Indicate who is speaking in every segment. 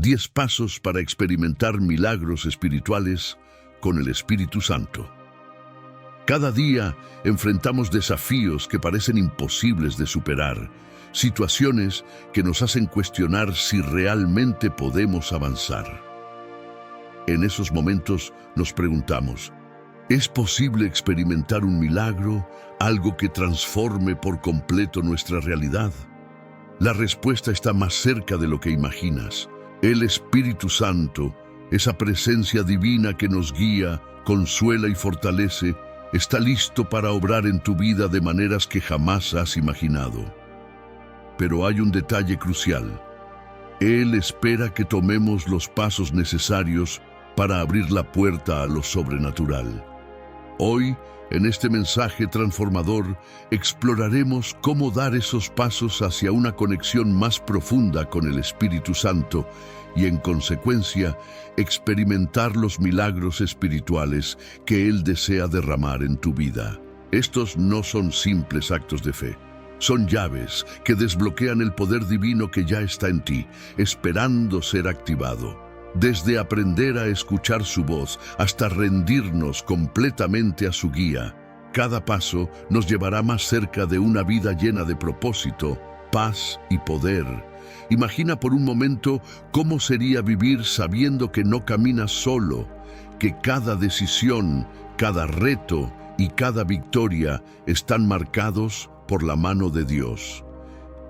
Speaker 1: 10 pasos para experimentar milagros espirituales con el Espíritu Santo. Cada día enfrentamos desafíos que parecen imposibles de superar, situaciones que nos hacen cuestionar si realmente podemos avanzar. En esos momentos nos preguntamos, ¿es posible experimentar un milagro, algo que transforme por completo nuestra realidad? La respuesta está más cerca de lo que imaginas. El Espíritu Santo, esa presencia divina que nos guía, consuela y fortalece, está listo para obrar en tu vida de maneras que jamás has imaginado. Pero hay un detalle crucial. Él espera que tomemos los pasos necesarios para abrir la puerta a lo sobrenatural. Hoy, en este mensaje transformador, exploraremos cómo dar esos pasos hacia una conexión más profunda con el Espíritu Santo y, en consecuencia, experimentar los milagros espirituales que Él desea derramar en tu vida. Estos no son simples actos de fe. Son llaves que desbloquean el poder divino que ya está en ti, esperando ser activado. Desde aprender a escuchar su voz hasta rendirnos completamente a su guía, cada paso nos llevará más cerca de una vida llena de propósito, paz y poder. Imagina por un momento cómo sería vivir sabiendo que no caminas solo, que cada decisión, cada reto y cada victoria están marcados por la mano de Dios.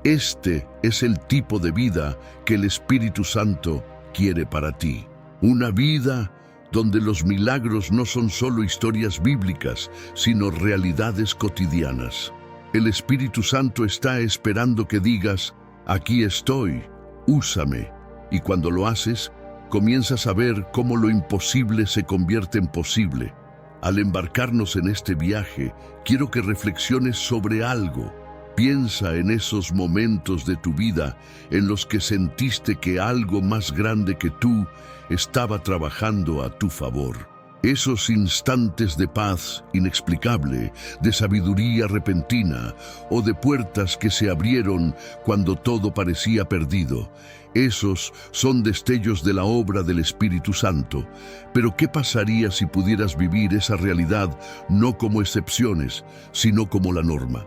Speaker 1: Este es el tipo de vida que el Espíritu Santo quiere para ti. Una vida donde los milagros no son solo historias bíblicas, sino realidades cotidianas. El Espíritu Santo está esperando que digas, aquí estoy, úsame. Y cuando lo haces, comienzas a ver cómo lo imposible se convierte en posible. Al embarcarnos en este viaje, quiero que reflexiones sobre algo. Piensa en esos momentos de tu vida en los que sentiste que algo más grande que tú estaba trabajando a tu favor. Esos instantes de paz inexplicable, de sabiduría repentina o de puertas que se abrieron cuando todo parecía perdido. Esos son destellos de la obra del Espíritu Santo. Pero ¿qué pasaría si pudieras vivir esa realidad no como excepciones, sino como la norma?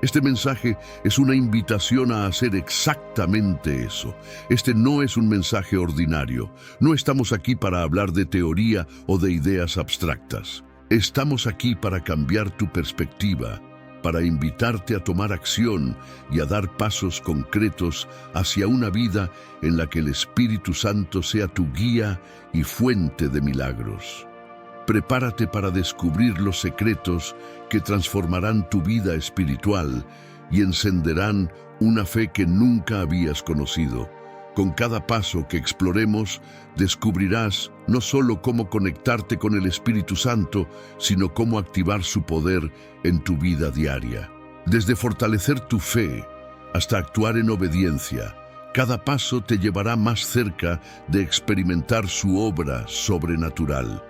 Speaker 1: Este mensaje es una invitación a hacer exactamente eso. Este no es un mensaje ordinario. No estamos aquí para hablar de teoría o de ideas abstractas. Estamos aquí para cambiar tu perspectiva, para invitarte a tomar acción y a dar pasos concretos hacia una vida en la que el Espíritu Santo sea tu guía y fuente de milagros. Prepárate para descubrir los secretos que transformarán tu vida espiritual y encenderán una fe que nunca habías conocido. Con cada paso que exploremos, descubrirás no solo cómo conectarte con el Espíritu Santo, sino cómo activar su poder en tu vida diaria. Desde fortalecer tu fe hasta actuar en obediencia, cada paso te llevará más cerca de experimentar su obra sobrenatural.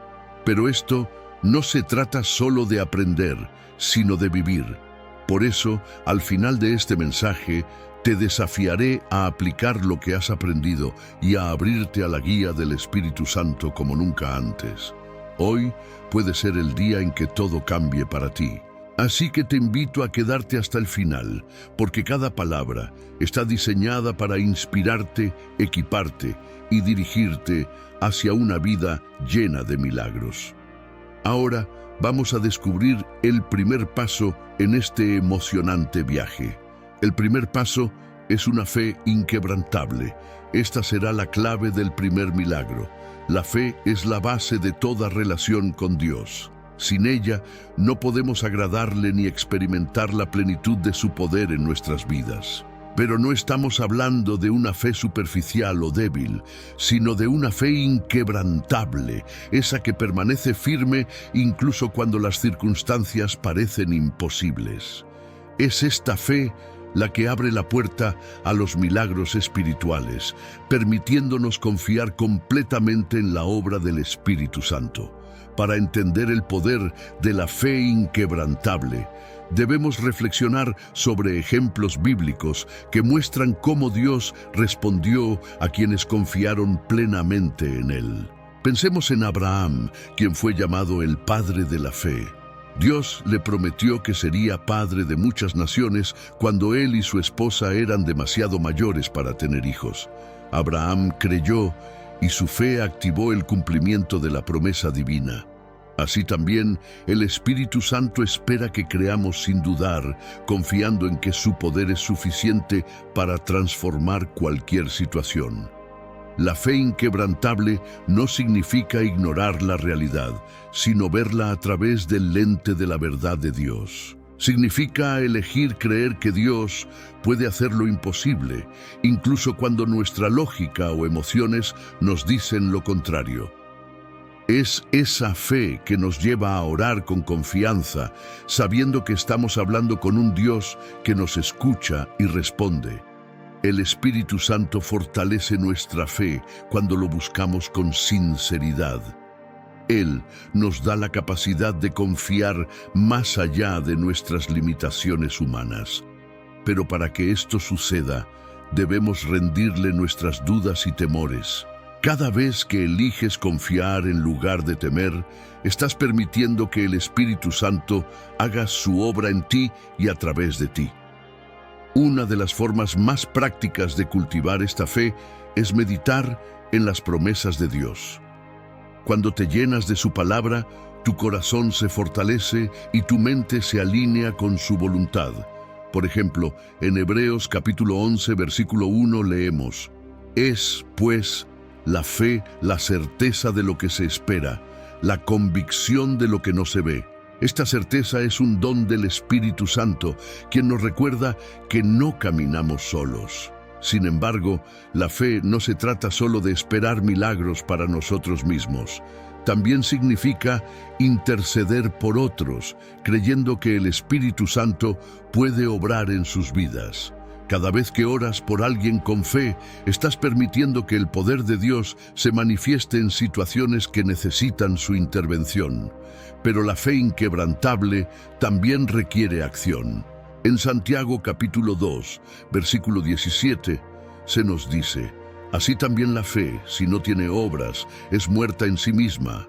Speaker 1: Pero esto no se trata solo de aprender, sino de vivir. Por eso, al final de este mensaje, te desafiaré a aplicar lo que has aprendido y a abrirte a la guía del Espíritu Santo como nunca antes. Hoy puede ser el día en que todo cambie para ti. Así que te invito a quedarte hasta el final, porque cada palabra está diseñada para inspirarte, equiparte y dirigirte hacia una vida llena de milagros. Ahora vamos a descubrir el primer paso en este emocionante viaje. El primer paso es una fe inquebrantable. Esta será la clave del primer milagro. La fe es la base de toda relación con Dios. Sin ella, no podemos agradarle ni experimentar la plenitud de su poder en nuestras vidas. Pero no estamos hablando de una fe superficial o débil, sino de una fe inquebrantable, esa que permanece firme incluso cuando las circunstancias parecen imposibles. Es esta fe la que abre la puerta a los milagros espirituales, permitiéndonos confiar completamente en la obra del Espíritu Santo. Para entender el poder de la fe inquebrantable, debemos reflexionar sobre ejemplos bíblicos que muestran cómo Dios respondió a quienes confiaron plenamente en Él. Pensemos en Abraham, quien fue llamado el padre de la fe. Dios le prometió que sería padre de muchas naciones cuando él y su esposa eran demasiado mayores para tener hijos. Abraham creyó y su fe activó el cumplimiento de la promesa divina. Así también, el Espíritu Santo espera que creamos sin dudar, confiando en que su poder es suficiente para transformar cualquier situación. La fe inquebrantable no significa ignorar la realidad, sino verla a través del lente de la verdad de Dios. Significa elegir creer que Dios puede hacer lo imposible, incluso cuando nuestra lógica o emociones nos dicen lo contrario. Es esa fe que nos lleva a orar con confianza, sabiendo que estamos hablando con un Dios que nos escucha y responde. El Espíritu Santo fortalece nuestra fe cuando lo buscamos con sinceridad. Él nos da la capacidad de confiar más allá de nuestras limitaciones humanas. Pero para que esto suceda, debemos rendirle nuestras dudas y temores. Cada vez que eliges confiar en lugar de temer, estás permitiendo que el Espíritu Santo haga su obra en ti y a través de ti. Una de las formas más prácticas de cultivar esta fe es meditar en las promesas de Dios. Cuando te llenas de su palabra, tu corazón se fortalece y tu mente se alinea con su voluntad. Por ejemplo, en Hebreos capítulo 11, versículo 1 leemos: Es, pues, la fe, la certeza de lo que se espera, la convicción de lo que no se ve. Esta certeza es un don del Espíritu Santo, quien nos recuerda que no caminamos solos. Sin embargo, la fe no se trata solo de esperar milagros para nosotros mismos. También significa interceder por otros, creyendo que el Espíritu Santo puede obrar en sus vidas. Cada vez que oras por alguien con fe, estás permitiendo que el poder de Dios se manifieste en situaciones que necesitan su intervención. Pero la fe inquebrantable también requiere acción. En Santiago capítulo 2, versículo 17, se nos dice: Así también la fe, si no tiene obras, es muerta en sí misma.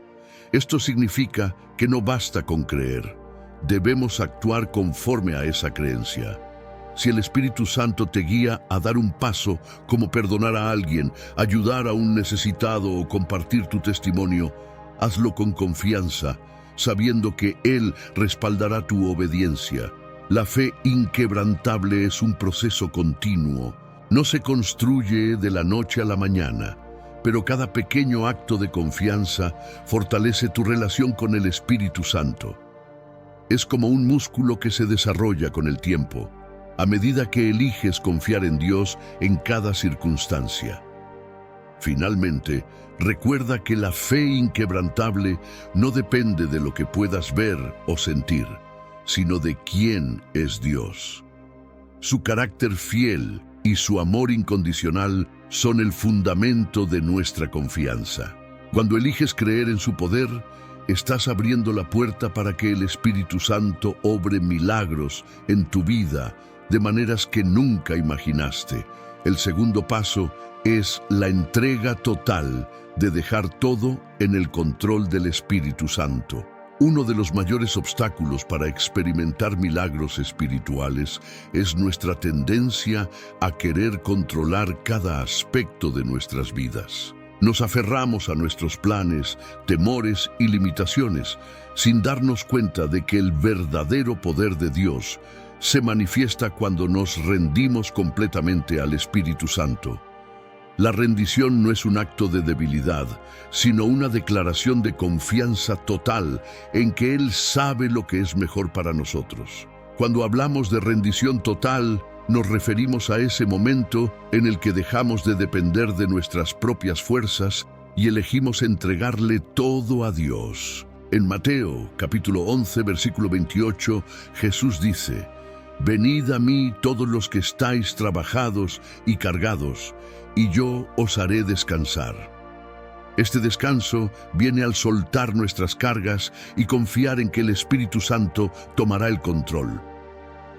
Speaker 1: Esto significa que no basta con creer. Debemos actuar conforme a esa creencia. Si el Espíritu Santo te guía a dar un paso, como perdonar a alguien, ayudar a un necesitado o compartir tu testimonio, hazlo con confianza, sabiendo que Él respaldará tu obediencia. La fe inquebrantable es un proceso continuo. No se construye de la noche a la mañana, pero cada pequeño acto de confianza fortalece tu relación con el Espíritu Santo. Es como un músculo que se desarrolla con el tiempo, a medida que eliges confiar en Dios en cada circunstancia. Finalmente, recuerda que la fe inquebrantable no depende de lo que puedas ver o sentir, sino de quién es Dios. Su carácter fiel y su amor incondicional son el fundamento de nuestra confianza. Cuando eliges creer en su poder, estás abriendo la puerta para que el Espíritu Santo obre milagros en tu vida de maneras que nunca imaginaste. El segundo paso es la entrega total de dejar todo en el control del Espíritu Santo. Uno de los mayores obstáculos para experimentar milagros espirituales es nuestra tendencia a querer controlar cada aspecto de nuestras vidas. Nos aferramos a nuestros planes, temores y limitaciones, sin darnos cuenta de que el verdadero poder de Dios se manifiesta cuando nos rendimos completamente al Espíritu Santo. La rendición no es un acto de debilidad, sino una declaración de confianza total en que Él sabe lo que es mejor para nosotros. Cuando hablamos de rendición total, nos referimos a ese momento en el que dejamos de depender de nuestras propias fuerzas y elegimos entregarle todo a Dios. En Mateo, capítulo 11, versículo 28, Jesús dice: Venid a mí todos los que estáis trabajados y cargados, y yo os haré descansar. Este descanso viene al soltar nuestras cargas y confiar en que el Espíritu Santo tomará el control.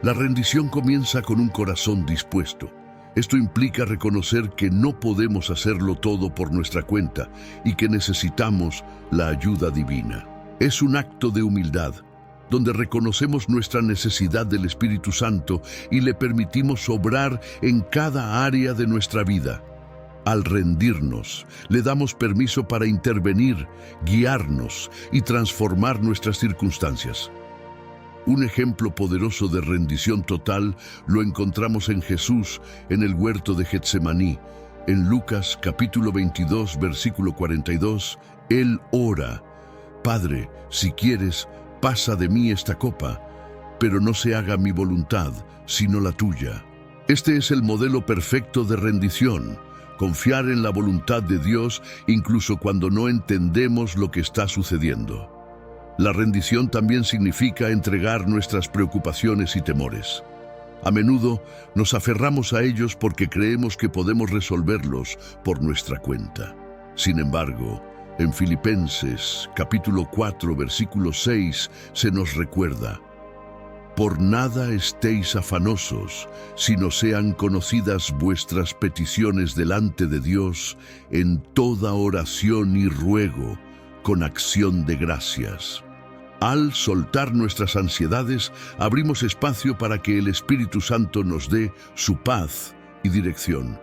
Speaker 1: La rendición comienza con un corazón dispuesto. Esto implica reconocer que no podemos hacerlo todo por nuestra cuenta y que necesitamos la ayuda divina. Es un acto de humildad, donde reconocemos nuestra necesidad del Espíritu Santo y le permitimos obrar en cada área de nuestra vida. Al rendirnos, le damos permiso para intervenir, guiarnos y transformar nuestras circunstancias. Un ejemplo poderoso de rendición total lo encontramos en Jesús en el huerto de Getsemaní. En Lucas capítulo 22, versículo 42, Él ora: Padre, si quieres, pasa de mí esta copa, pero no se haga mi voluntad, sino la tuya. Este es el modelo perfecto de rendición. Confiar en la voluntad de Dios incluso cuando no entendemos lo que está sucediendo. La rendición también significa entregar nuestras preocupaciones y temores. A menudo nos aferramos a ellos porque creemos que podemos resolverlos por nuestra cuenta. Sin embargo, en Filipenses capítulo 4, versículo 6 se nos recuerda: por nada estéis afanosos, sino sean conocidas vuestras peticiones delante de Dios en toda oración y ruego, con acción de gracias. Al soltar nuestras ansiedades, abrimos espacio para que el Espíritu Santo nos dé su paz y dirección.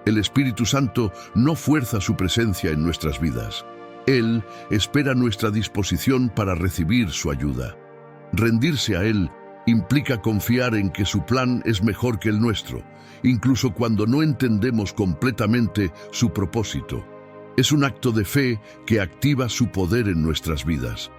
Speaker 1: El Espíritu Santo no fuerza su presencia en nuestras vidas. Él espera nuestra disposición para recibir su ayuda. Rendirse a Él implica confiar en que su plan es mejor que el nuestro, incluso cuando no entendemos completamente su propósito. Es un acto de fe que activa su poder en nuestras vidas.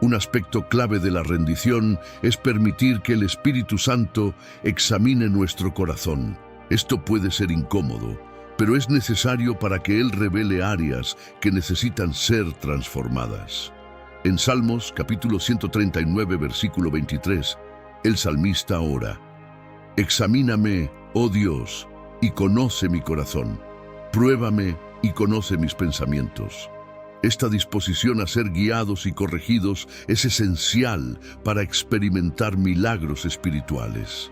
Speaker 1: Un aspecto clave de la rendición es permitir que el Espíritu Santo examine nuestro corazón. Esto puede ser incómodo, pero es necesario para que Él revele áreas que necesitan ser transformadas. En Salmos capítulo 139, versículo 23, el salmista ora: examíname, oh Dios, y conoce mi corazón. Pruébame y conoce mis pensamientos. Esta disposición a ser guiados y corregidos es esencial para experimentar milagros espirituales.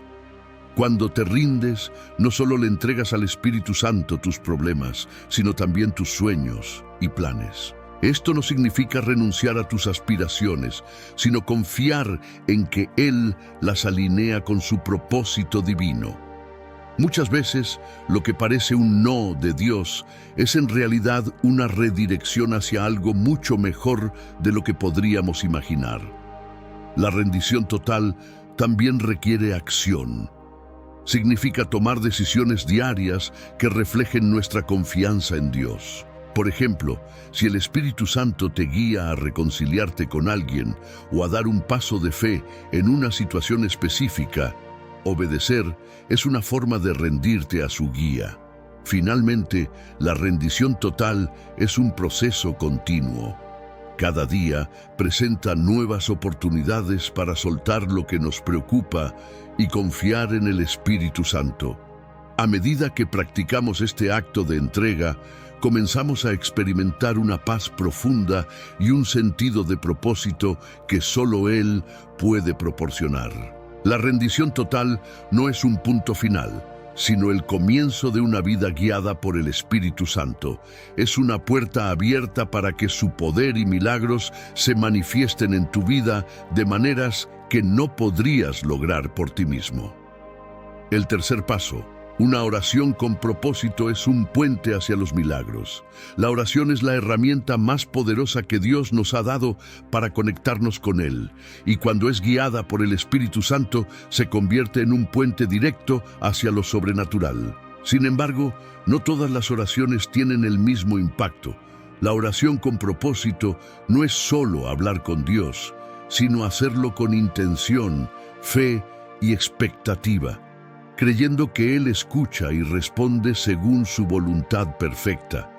Speaker 1: Cuando te rindes, no solo le entregas al Espíritu Santo tus problemas, sino también tus sueños y planes. Esto no significa renunciar a tus aspiraciones, sino confiar en que Él las alinea con su propósito divino. Muchas veces, lo que parece un no de Dios es en realidad una redirección hacia algo mucho mejor de lo que podríamos imaginar. La rendición total también requiere acción. Significa tomar decisiones diarias que reflejen nuestra confianza en Dios. Por ejemplo, si el Espíritu Santo te guía a reconciliarte con alguien o a dar un paso de fe en una situación específica, obedecer es una forma de rendirte a su guía. Finalmente, la rendición total es un proceso continuo. Cada día presenta nuevas oportunidades para soltar lo que nos preocupa y confiar en el Espíritu Santo. A medida que practicamos este acto de entrega, comenzamos a experimentar una paz profunda y un sentido de propósito que solo Él puede proporcionar. La rendición total no es un punto final, sino el comienzo de una vida guiada por el Espíritu Santo. Es una puerta abierta para que su poder y milagros se manifiesten en tu vida de maneras que no podrías lograr por ti mismo. El tercer paso: una oración con propósito es un puente hacia los milagros. La oración es la herramienta más poderosa que Dios nos ha dado para conectarnos con Él, y cuando es guiada por el Espíritu Santo, se convierte en un puente directo hacia lo sobrenatural. Sin embargo, no todas las oraciones tienen el mismo impacto. La oración con propósito no es solo hablar con Dios, sino hacerlo con intención, fe y expectativa, creyendo que Él escucha y responde según su voluntad perfecta.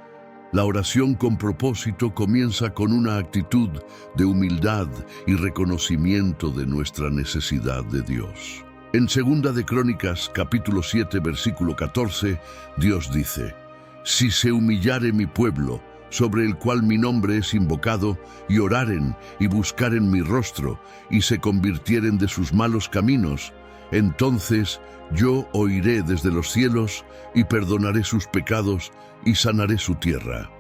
Speaker 1: La oración con propósito comienza con una actitud de humildad y reconocimiento de nuestra necesidad de Dios. En Segunda de Crónicas, capítulo 7, versículo 14, Dios dice: «Si se humillare mi pueblo, sobre el cual mi nombre es invocado, y oraren y buscaren mi rostro, y se convirtieren de sus malos caminos, entonces yo oiré desde los cielos, y perdonaré sus pecados, y sanaré su tierra».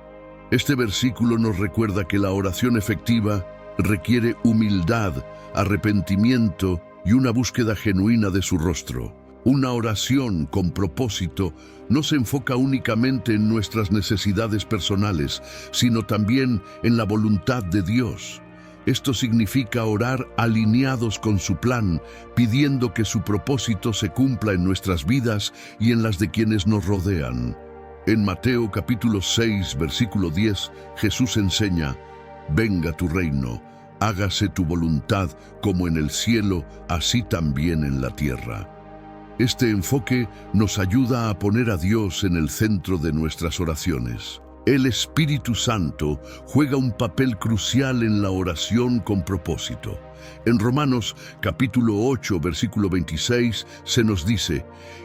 Speaker 1: Este versículo nos recuerda que la oración efectiva requiere humildad, arrepentimiento y una búsqueda genuina de su rostro. Una oración con propósito no se enfoca únicamente en nuestras necesidades personales, sino también en la voluntad de Dios. Esto significa orar alineados con su plan, pidiendo que su propósito se cumpla en nuestras vidas y en las de quienes nos rodean. En Mateo capítulo 6, versículo 10, Jesús enseña: «Venga tu reino, hágase tu voluntad como en el cielo, así también en la tierra». Este enfoque nos ayuda a poner a Dios en el centro de nuestras oraciones. El Espíritu Santo juega un papel crucial en la oración con propósito. En Romanos capítulo 8, versículo 26, se nos dice: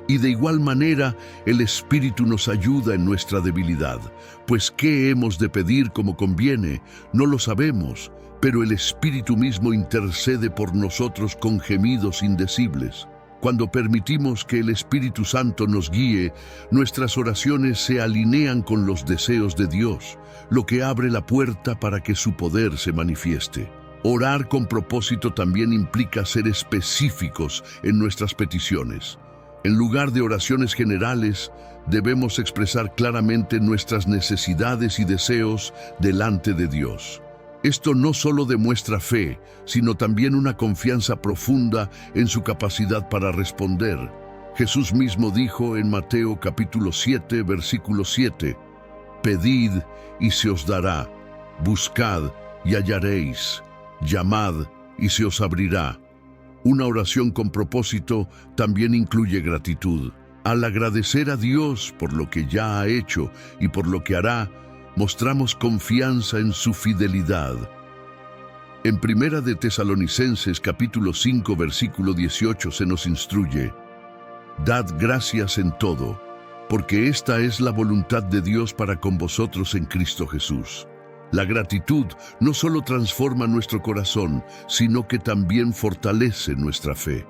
Speaker 1: «Y de igual manera el Espíritu nos ayuda en nuestra debilidad, pues ¿qué hemos de pedir como conviene? No lo sabemos, pero el Espíritu mismo intercede por nosotros con gemidos indecibles». Cuando permitimos que el Espíritu Santo nos guíe, nuestras oraciones se alinean con los deseos de Dios, lo que abre la puerta para que su poder se manifieste. Orar con propósito también implica ser específicos en nuestras peticiones. En lugar de oraciones generales, debemos expresar claramente nuestras necesidades y deseos delante de Dios. Esto no solo demuestra fe, sino también una confianza profunda en su capacidad para responder. Jesús mismo dijo en Mateo capítulo 7, versículo 7, «Pedid y se os dará, buscad y hallaréis, llamad y se os abrirá». Una oración con propósito también incluye gratitud. Al agradecer a Dios por lo que ya ha hecho y por lo que hará, mostramos confianza en su fidelidad. En Primera de Tesalonicenses capítulo 5 versículo 18 se nos instruye: «Dad gracias en todo, porque esta es la voluntad de Dios para con vosotros en Cristo Jesús». La gratitud no solo transforma nuestro corazón, sino que también fortalece nuestra fe.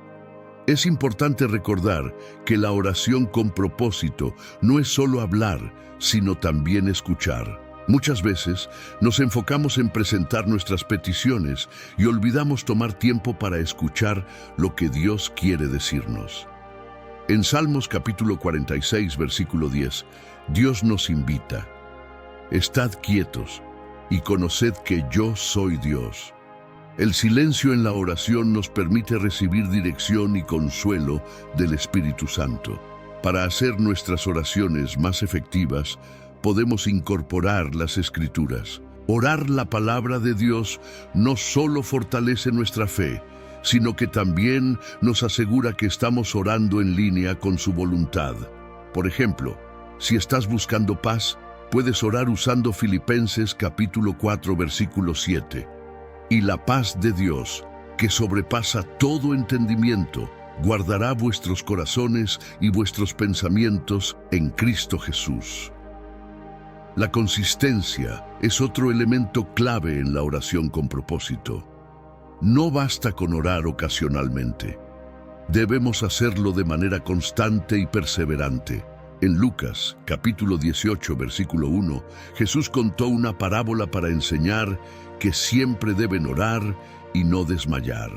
Speaker 1: Es importante recordar que la oración con propósito no es solo hablar, sino también escuchar. Muchas veces nos enfocamos en presentar nuestras peticiones y olvidamos tomar tiempo para escuchar lo que Dios quiere decirnos. En Salmos capítulo 46, versículo 10, Dios nos invita: «Estad quietos y conoced que yo soy Dios». El silencio en la oración nos permite recibir dirección y consuelo del Espíritu Santo. Para hacer nuestras oraciones más efectivas, podemos incorporar las Escrituras. Orar la palabra de Dios no solo fortalece nuestra fe, sino que también nos asegura que estamos orando en línea con su voluntad. Por ejemplo, si estás buscando paz, puedes orar usando Filipenses capítulo 4, versículo 7. «Y la paz de Dios, que sobrepasa todo entendimiento, guardará vuestros corazones y vuestros pensamientos en Cristo Jesús». La consistencia es otro elemento clave en la oración con propósito. No basta con orar ocasionalmente. Debemos hacerlo de manera constante y perseverante. En Lucas, capítulo 18, versículo 1, Jesús contó una parábola para enseñar que siempre deben orar y no desmayar.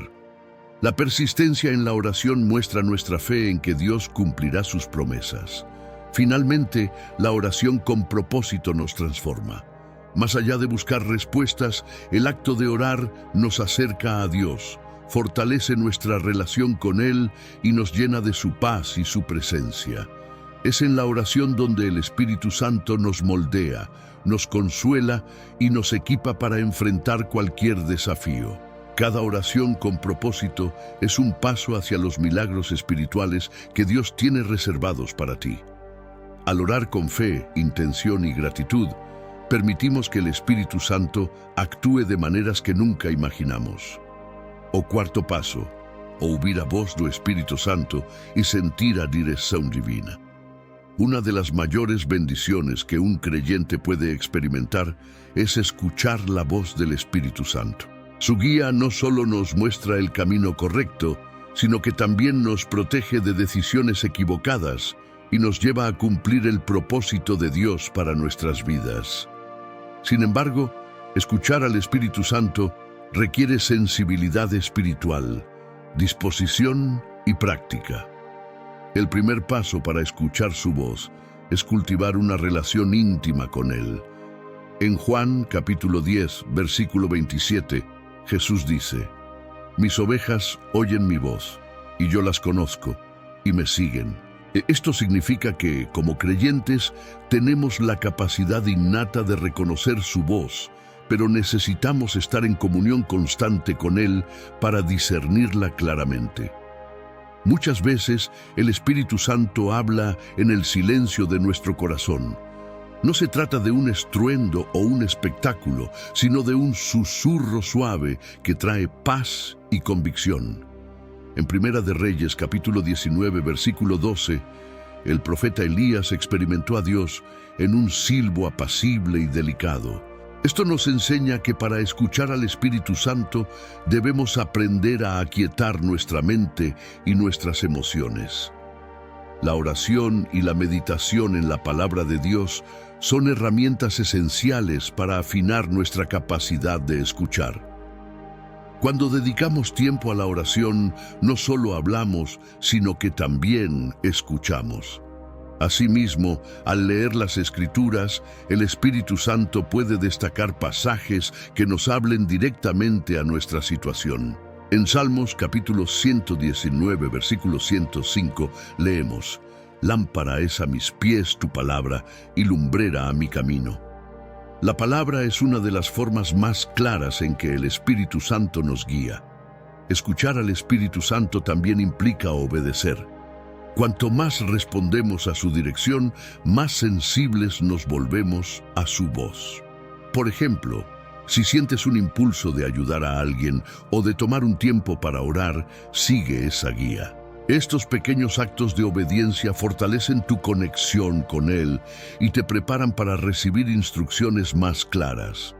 Speaker 1: La persistencia en la oración muestra nuestra fe en que Dios cumplirá sus promesas. Finalmente, la oración con propósito nos transforma. Más allá de buscar respuestas, el acto de orar nos acerca a Dios, fortalece nuestra relación con Él y nos llena de su paz y su presencia. Es en la oración donde el Espíritu Santo nos moldea, nos consuela y nos equipa para enfrentar cualquier desafío. Cada oración con propósito es un paso hacia los milagros espirituales que Dios tiene reservados para ti. Al orar con fe, intención y gratitud, permitimos que el Espíritu Santo actúe de maneras que nunca imaginamos. Cuarto paso, ouvir a voz do Espírito Santo e sentir a direção divina. Una de las mayores bendiciones que un creyente puede experimentar es escuchar la voz del Espíritu Santo. Su guía no solo nos muestra el camino correcto, sino que también nos protege de decisiones equivocadas y nos lleva a cumplir el propósito de Dios para nuestras vidas. Sin embargo, escuchar al Espíritu Santo requiere sensibilidad espiritual, disposición y práctica. El primer paso para escuchar su voz es cultivar una relación íntima con Él. En Juan capítulo 10, versículo 27, Jesús dice: «Mis ovejas oyen mi voz, y yo las conozco, y me siguen». Esto significa que, como creyentes, tenemos la capacidad innata de reconocer su voz, pero necesitamos estar en comunión constante con Él para discernirla claramente. Muchas veces el Espíritu Santo habla en el silencio de nuestro corazón. No se trata de un estruendo o un espectáculo, sino de un susurro suave que trae paz y convicción. En Primera de Reyes, capítulo 19, versículo 12, el profeta Elías experimentó a Dios en un silbo apacible y delicado. Esto nos enseña que para escuchar al Espíritu Santo debemos aprender a aquietar nuestra mente y nuestras emociones. La oración y la meditación en la palabra de Dios son herramientas esenciales para afinar nuestra capacidad de escuchar. Cuando dedicamos tiempo a la oración, no solo hablamos, sino que también escuchamos. Asimismo, al leer las Escrituras, el Espíritu Santo puede destacar pasajes que nos hablen directamente a nuestra situación. En Salmos capítulo 119, versículo 105, leemos: «Lámpara es a mis pies tu palabra y lumbrera a mi camino». La palabra es una de las formas más claras en que el Espíritu Santo nos guía. Escuchar al Espíritu Santo también implica obedecer. Cuanto más respondemos a su dirección, más sensibles nos volvemos a su voz. Por ejemplo, si sientes un impulso de ayudar a alguien o de tomar un tiempo para orar, sigue esa guía. Estos pequeños actos de obediencia fortalecen tu conexión con Él y te preparan para recibir instrucciones más claras.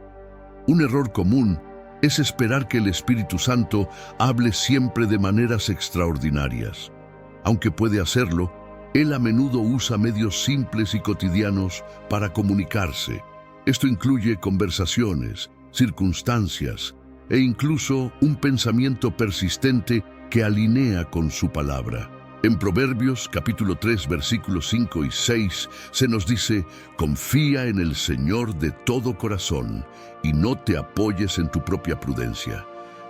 Speaker 1: Un error común es esperar que el Espíritu Santo hable siempre de maneras extraordinarias. Aunque puede hacerlo, Él a menudo usa medios simples y cotidianos para comunicarse. Esto incluye conversaciones, circunstancias e incluso un pensamiento persistente que alinea con su palabra. En Proverbios capítulo 3, versículos 5 y 6 se nos dice: «Confía en el Señor de todo corazón y no te apoyes en tu propia prudencia.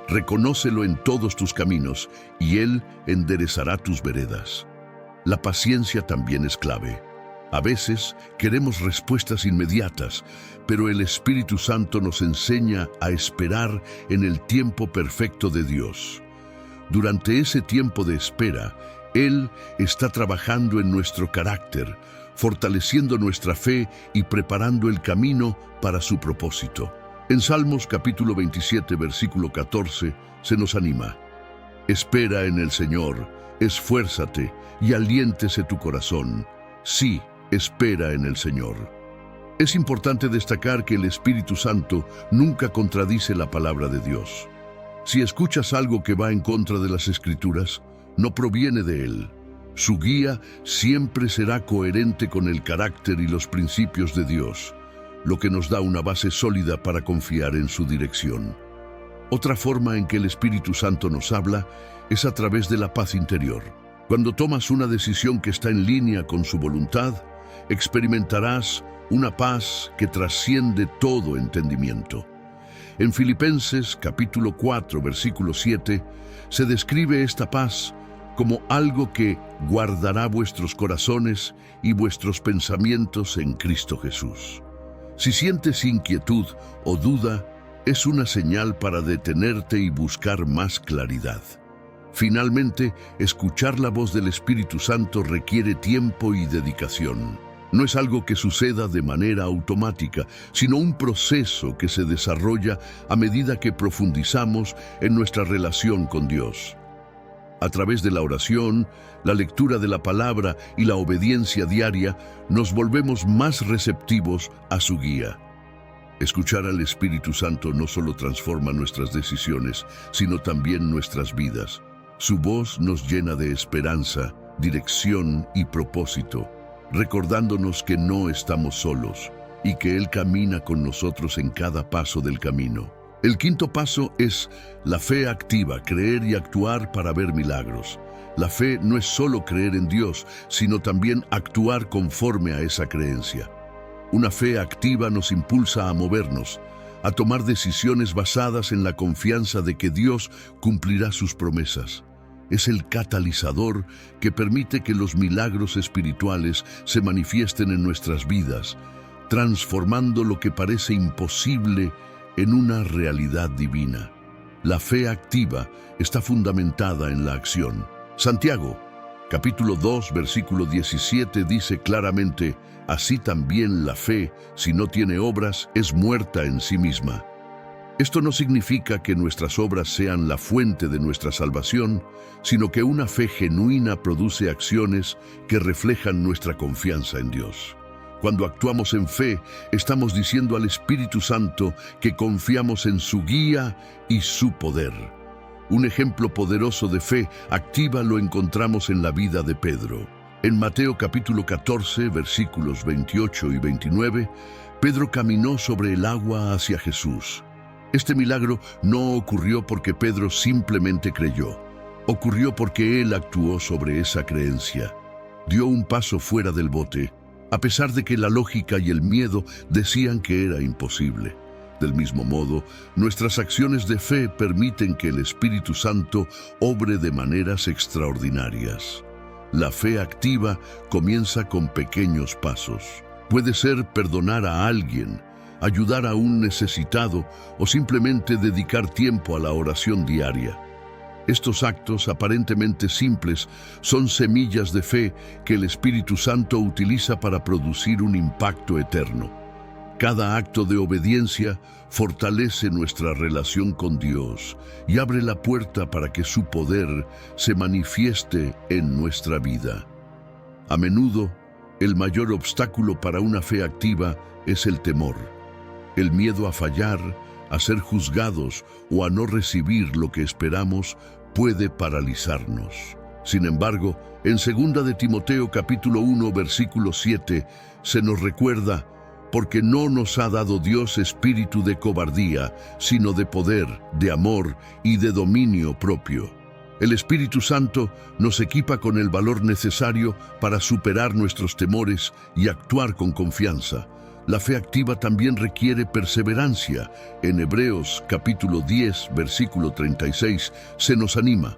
Speaker 1: Reconócelo en todos tus caminos y Él enderezará tus veredas». La paciencia también es clave. A veces queremos respuestas inmediatas, pero el Espíritu Santo nos enseña a esperar en el tiempo perfecto de Dios. Durante ese tiempo de espera, Él está trabajando en nuestro carácter, fortaleciendo nuestra fe y preparando el camino para su propósito. En Salmos capítulo 27, versículo 14, se nos anima: «Espera en el Señor, esfuérzate y aliéntese tu corazón. Sí, espera en el Señor». Es importante destacar que el Espíritu Santo nunca contradice la palabra de Dios. Si escuchas algo que va en contra de las Escrituras, no proviene de Él. Su guía siempre será coherente con el carácter y los principios de Dios, lo que nos da una base sólida para confiar en su dirección. Otra forma en que el Espíritu Santo nos habla es a través de la paz interior. Cuando tomas una decisión que está en línea con su voluntad, experimentarás una paz que trasciende todo entendimiento. En Filipenses capítulo 4, versículo 7, se describe esta paz como algo que guardará vuestros corazones y vuestros pensamientos en Cristo Jesús. Si sientes inquietud o duda, es una señal para detenerte y buscar más claridad. Finalmente, escuchar la voz del Espíritu Santo requiere tiempo y dedicación. No es algo que suceda de manera automática, sino un proceso que se desarrolla a medida que profundizamos en nuestra relación con Dios. A través de la oración, la lectura de la palabra y la obediencia diaria, nos volvemos más receptivos a su guía. Escuchar al Espíritu Santo no solo transforma nuestras decisiones, sino también nuestras vidas. Su voz nos llena de esperanza, dirección y propósito, recordándonos que no estamos solos y que Él camina con nosotros en cada paso del camino. El quinto paso es la fe activa, creer y actuar para ver milagros. La fe no es solo creer en Dios, sino también actuar conforme a esa creencia. Una fe activa nos impulsa a movernos, a tomar decisiones basadas en la confianza de que Dios cumplirá sus promesas. Es el catalizador que permite que los milagros espirituales se manifiesten en nuestras vidas, transformando lo que parece imposible en una realidad divina. La fe activa está fundamentada en la acción. Santiago, capítulo 2, versículo 17 dice claramente: así también la fe, si no tiene obras, es muerta en sí misma. Esto no significa que nuestras obras sean la fuente de nuestra salvación, sino que una fe genuina produce acciones que reflejan nuestra confianza en Dios. Cuando actuamos en fe, estamos diciendo al Espíritu Santo que confiamos en su guía y su poder. Un ejemplo poderoso de fe activa lo encontramos en la vida de Pedro. En Mateo capítulo 14, versículos 28 y 29, Pedro caminó sobre el agua hacia Jesús. Este milagro no ocurrió porque Pedro simplemente creyó. Ocurrió porque él actuó sobre esa creencia. Dio un paso fuera del bote, a pesar de que la lógica y el miedo decían que era imposible. Del mismo modo, nuestras acciones de fe permiten que el Espíritu Santo obre de maneras extraordinarias. La fe activa comienza con pequeños pasos. Puede ser perdonar a alguien, ayudar a un necesitado o simplemente dedicar tiempo a la oración diaria. Estos actos aparentemente simples son semillas de fe que el Espíritu Santo utiliza para producir un impacto eterno. Cada acto de obediencia fortalece nuestra relación con Dios y abre la puerta para que su poder se manifieste en nuestra vida. A menudo, el mayor obstáculo para una fe activa es el temor, el miedo a fallar, a ser juzgados o a no recibir lo que esperamos puede paralizarnos. Sin embargo, en 2 de Timoteo capítulo 1 versículo 7 se nos recuerda: porque no nos ha dado Dios espíritu de cobardía, sino de poder, de amor y de dominio propio. El Espíritu Santo nos equipa con el valor necesario para superar nuestros temores y actuar con confianza. La fe activa también requiere perseverancia. En Hebreos capítulo 10, versículo 36, se nos anima: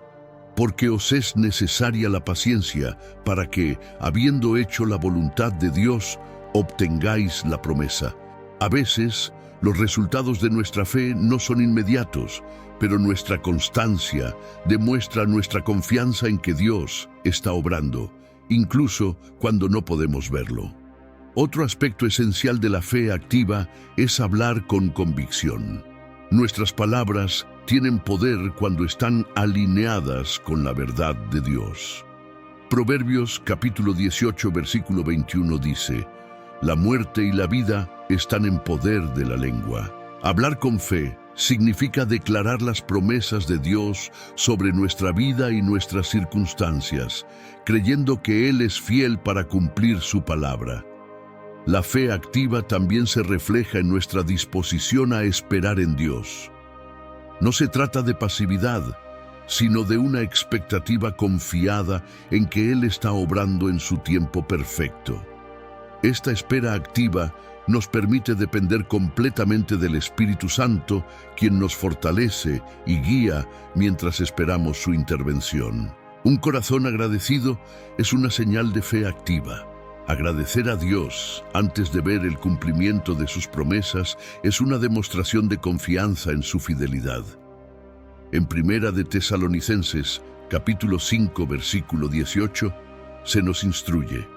Speaker 1: porque os es necesaria la paciencia, para que, habiendo hecho la voluntad de Dios, obtengáis la promesa. A veces, los resultados de nuestra fe no son inmediatos, pero nuestra constancia demuestra nuestra confianza en que Dios está obrando, incluso cuando no podemos verlo. Otro aspecto esencial de la fe activa es hablar con convicción. Nuestras palabras tienen poder cuando están alineadas con la verdad de Dios. Proverbios capítulo 18, versículo 21 dice: la muerte y la vida están en poder de la lengua. Hablar con fe significa declarar las promesas de Dios sobre nuestra vida y nuestras circunstancias, creyendo que Él es fiel para cumplir su palabra. La fe activa también se refleja en nuestra disposición a esperar en Dios. No se trata de pasividad, sino de una expectativa confiada en que Él está obrando en su tiempo perfecto. Esta espera activa nos permite depender completamente del Espíritu Santo, quien nos fortalece y guía mientras esperamos su intervención. Un corazón agradecido es una señal de fe activa. Agradecer a Dios antes de ver el cumplimiento de sus promesas es una demostración de confianza en su fidelidad. En Primera de Tesalonicenses, capítulo 5, versículo 18, se nos instruye: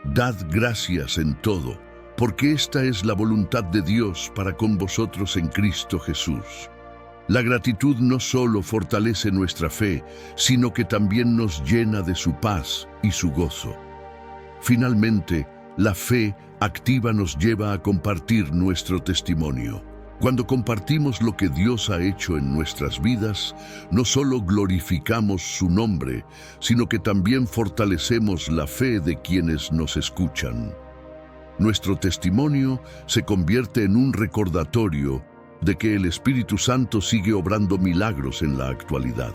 Speaker 1: dad gracias en todo, porque esta es la voluntad de Dios para con vosotros en Cristo Jesús. La gratitud no solo fortalece nuestra fe, sino que también nos llena de su paz y su gozo. Finalmente, la fe activa nos lleva a compartir nuestro testimonio. Cuando compartimos lo que Dios ha hecho en nuestras vidas, no solo glorificamos su nombre, sino que también fortalecemos la fe de quienes nos escuchan. Nuestro testimonio se convierte en un recordatorio de que el Espíritu Santo sigue obrando milagros en la actualidad.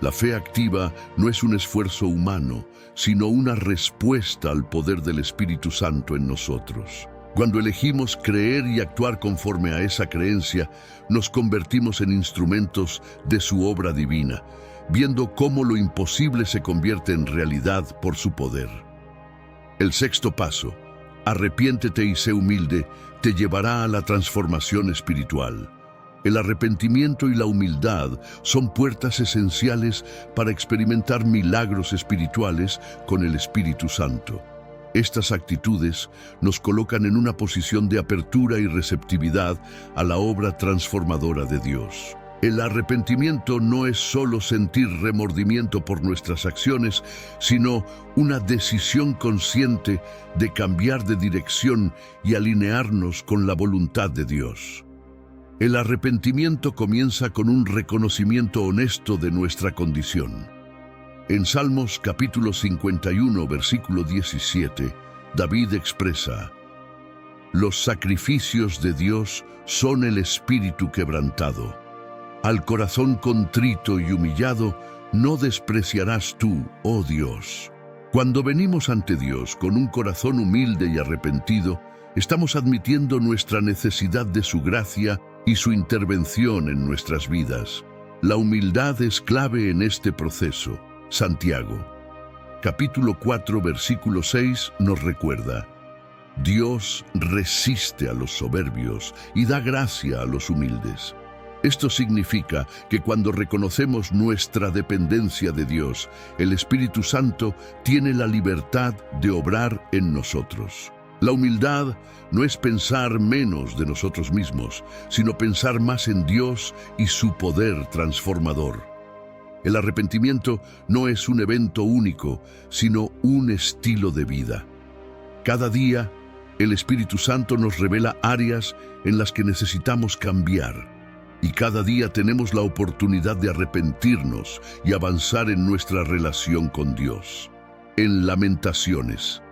Speaker 1: La fe activa no es un esfuerzo humano, sino una respuesta al poder del Espíritu Santo en nosotros. Cuando elegimos creer y actuar conforme a esa creencia, nos convertimos en instrumentos de su obra divina, viendo cómo lo imposible se convierte en realidad por su poder. El sexto paso, arrepiéntete y sé humilde, te llevará a la transformación espiritual. El arrepentimiento y la humildad son puertas esenciales para experimentar milagros espirituales con el Espíritu Santo. Estas actitudes nos colocan en una posición de apertura y receptividad a la obra transformadora de Dios. El arrepentimiento no es solo sentir remordimiento por nuestras acciones, sino una decisión consciente de cambiar de dirección y alinearnos con la voluntad de Dios. El arrepentimiento comienza con un reconocimiento honesto de nuestra condición. En Salmos capítulo 51, versículo 17, David expresa: «Los sacrificios de Dios son el espíritu quebrantado. Al corazón contrito y humillado no despreciarás tú, oh Dios». Cuando venimos ante Dios con un corazón humilde y arrepentido, estamos admitiendo nuestra necesidad de su gracia y su intervención en nuestras vidas. La humildad es clave en este proceso. Santiago, capítulo 4, versículo 6, nos recuerda: «Dios resiste a los soberbios y da gracia a los humildes». Esto significa que cuando reconocemos nuestra dependencia de Dios, el Espíritu Santo tiene la libertad de obrar en nosotros. La humildad no es pensar menos de nosotros mismos, sino pensar más en Dios y su poder transformador. El arrepentimiento no es un evento único, sino un estilo de vida. Cada día, el Espíritu Santo nos revela áreas en las que necesitamos cambiar. Y cada día tenemos la oportunidad de arrepentirnos y avanzar en nuestra relación con Dios. En Lamentaciones,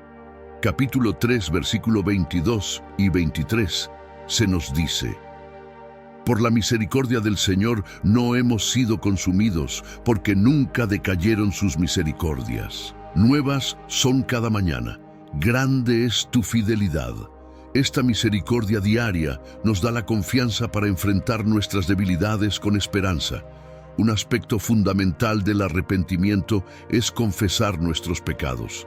Speaker 1: capítulo 3, versículo 22 y 23, se nos dice: «Por la misericordia del Señor no hemos sido consumidos, porque nunca decayeron sus misericordias. Nuevas son cada mañana, grande es tu fidelidad». Esta misericordia diaria nos da la confianza para enfrentar nuestras debilidades con esperanza. Un aspecto fundamental del arrepentimiento es confesar nuestros pecados.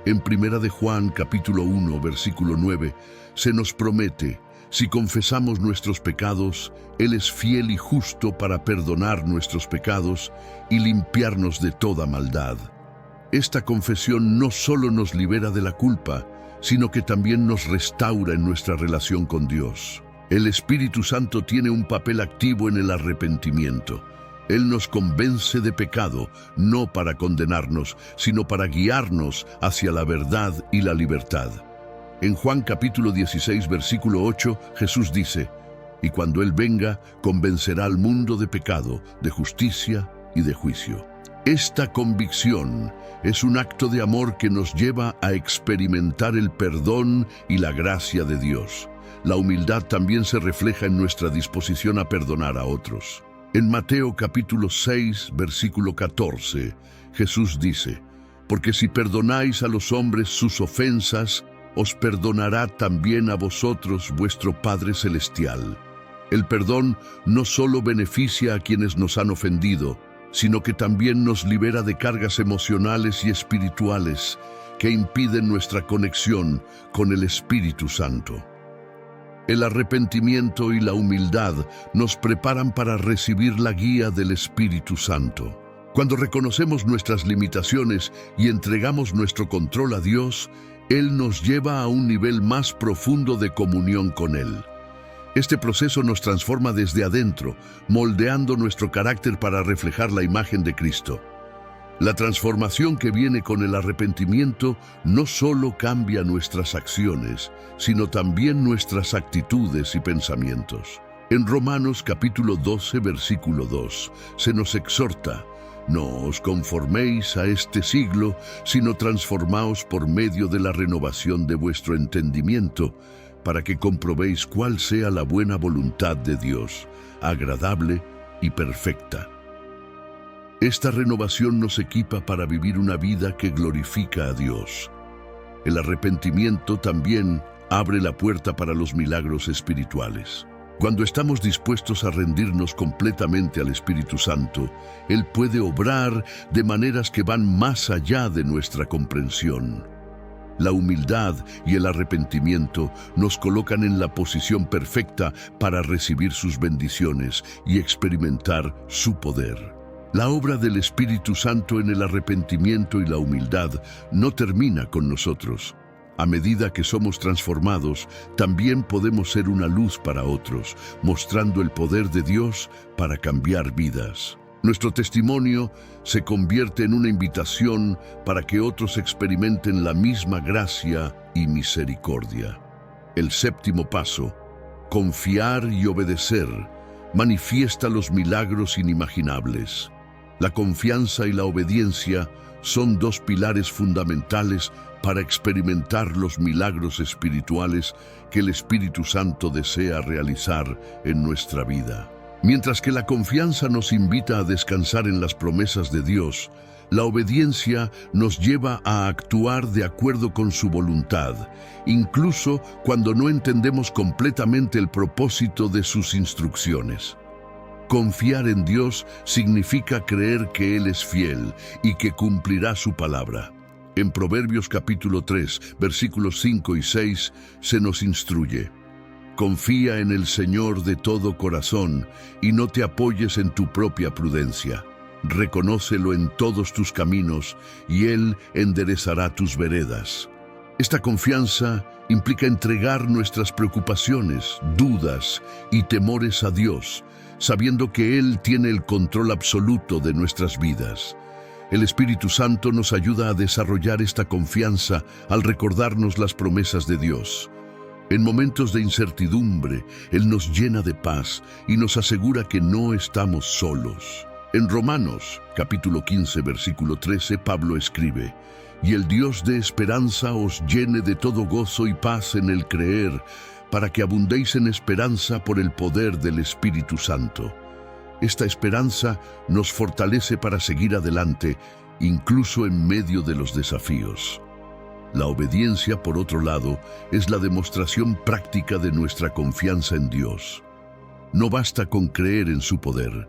Speaker 1: En 1 de Juan, capítulo 1, versículo 9, se nos promete: si confesamos nuestros pecados, Él es fiel y justo para perdonar nuestros pecados y limpiarnos de toda maldad. Esta confesión no solo nos libera de la culpa, sino que también nos restaura en nuestra relación con Dios. El Espíritu Santo tiene un papel activo en el arrepentimiento. Él nos convence de pecado, no para condenarnos, sino para guiarnos hacia la verdad y la libertad. En Juan capítulo 16, versículo 8, Jesús dice: «Y cuando Él venga, convencerá al mundo de pecado, de justicia y de juicio». Esta convicción es un acto de amor que nos lleva a experimentar el perdón y la gracia de Dios. La humildad también se refleja en nuestra disposición a perdonar a otros. En Mateo capítulo 6, versículo 14, Jesús dice: «Porque si perdonáis a los hombres sus ofensas, os perdonará también a vosotros vuestro Padre Celestial». El perdón no solo beneficia a quienes nos han ofendido, sino que también nos libera de cargas emocionales y espirituales que impiden nuestra conexión con el Espíritu Santo. El arrepentimiento y la humildad nos preparan para recibir la guía del Espíritu Santo. Cuando reconocemos nuestras limitaciones y entregamos nuestro control a Dios, Él nos lleva a un nivel más profundo de comunión con Él. Este proceso nos transforma desde adentro, moldeando nuestro carácter para reflejar la imagen de Cristo. La transformación que viene con el arrepentimiento no solo cambia nuestras acciones, sino también nuestras actitudes y pensamientos. En Romanos capítulo 12, versículo 2, se nos exhorta: no os conforméis a este siglo, sino transformaos por medio de la renovación de vuestro entendimiento, para que comprobéis cuál sea la buena voluntad de Dios, agradable y perfecta. Esta renovación nos equipa para vivir una vida que glorifica a Dios. El arrepentimiento también abre la puerta para los milagros espirituales. Cuando estamos dispuestos a rendirnos completamente al Espíritu Santo, Él puede obrar de maneras que van más allá de nuestra comprensión. La humildad y el arrepentimiento nos colocan en la posición perfecta para recibir sus bendiciones y experimentar su poder. La obra del Espíritu Santo en el arrepentimiento y la humildad no termina con nosotros. A medida que somos transformados, también podemos ser una luz para otros, mostrando el poder de Dios para cambiar vidas. Nuestro testimonio se convierte en una invitación para que otros experimenten la misma gracia y misericordia. El séptimo paso, confiar y obedecer, manifiesta los milagros inimaginables. La confianza y la obediencia son dos pilares fundamentales para experimentar los milagros espirituales que el Espíritu Santo desea realizar en nuestra vida. Mientras que la confianza nos invita a descansar en las promesas de Dios, la obediencia nos lleva a actuar de acuerdo con su voluntad, incluso cuando no entendemos completamente el propósito de sus instrucciones. Confiar en Dios significa creer que Él es fiel y que cumplirá su palabra. En Proverbios capítulo 3, versículos 5 y 6, se nos instruye: confía en el Señor de todo corazón y no te apoyes en tu propia prudencia. Reconócelo en todos tus caminos y Él enderezará tus veredas. Esta confianza implica entregar nuestras preocupaciones, dudas y temores a Dios, sabiendo que Él tiene el control absoluto de nuestras vidas. El Espíritu Santo nos ayuda a desarrollar esta confianza al recordarnos las promesas de Dios. En momentos de incertidumbre, Él nos llena de paz y nos asegura que no estamos solos. En Romanos, capítulo 15, versículo 13, Pablo escribe: y el Dios de esperanza os llene de todo gozo y paz en el creer, para que abundéis en esperanza por el poder del Espíritu Santo. Esta esperanza nos fortalece para seguir adelante, incluso en medio de los desafíos. La obediencia, por otro lado, es la demostración práctica de nuestra confianza en Dios. No basta con creer en su poder,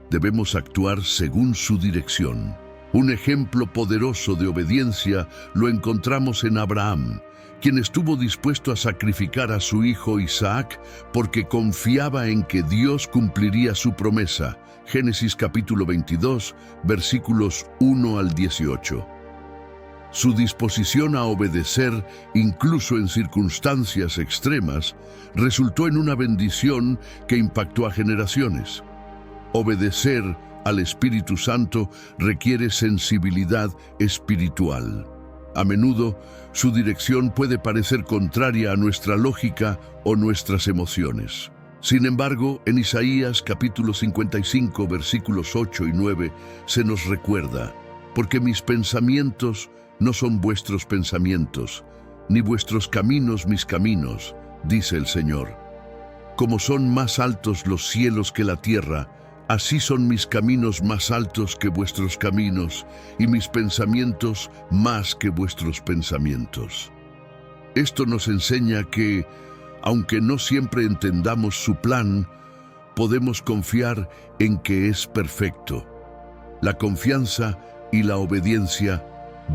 Speaker 1: debemos actuar según su dirección. Un ejemplo poderoso de obediencia lo encontramos en Abraham, quien estuvo dispuesto a sacrificar a su hijo Isaac porque confiaba en que Dios cumpliría su promesa. Génesis capítulo 22, versículos 1 al 18. Su disposición a obedecer, incluso en circunstancias extremas, resultó en una bendición que impactó a generaciones. Obedecer al Espíritu Santo requiere sensibilidad espiritual. A menudo, su dirección puede parecer contraria a nuestra lógica o nuestras emociones. Sin embargo, en Isaías capítulo 55, versículos 8 y 9, se nos recuerda: porque mis pensamientos no son vuestros pensamientos, ni vuestros caminos mis caminos, dice el Señor. Como son más altos los cielos que la tierra, así son mis caminos más altos que vuestros caminos, y mis pensamientos más que vuestros pensamientos. Esto nos enseña que, aunque no siempre entendamos su plan, podemos confiar en que es perfecto. La confianza y la obediencia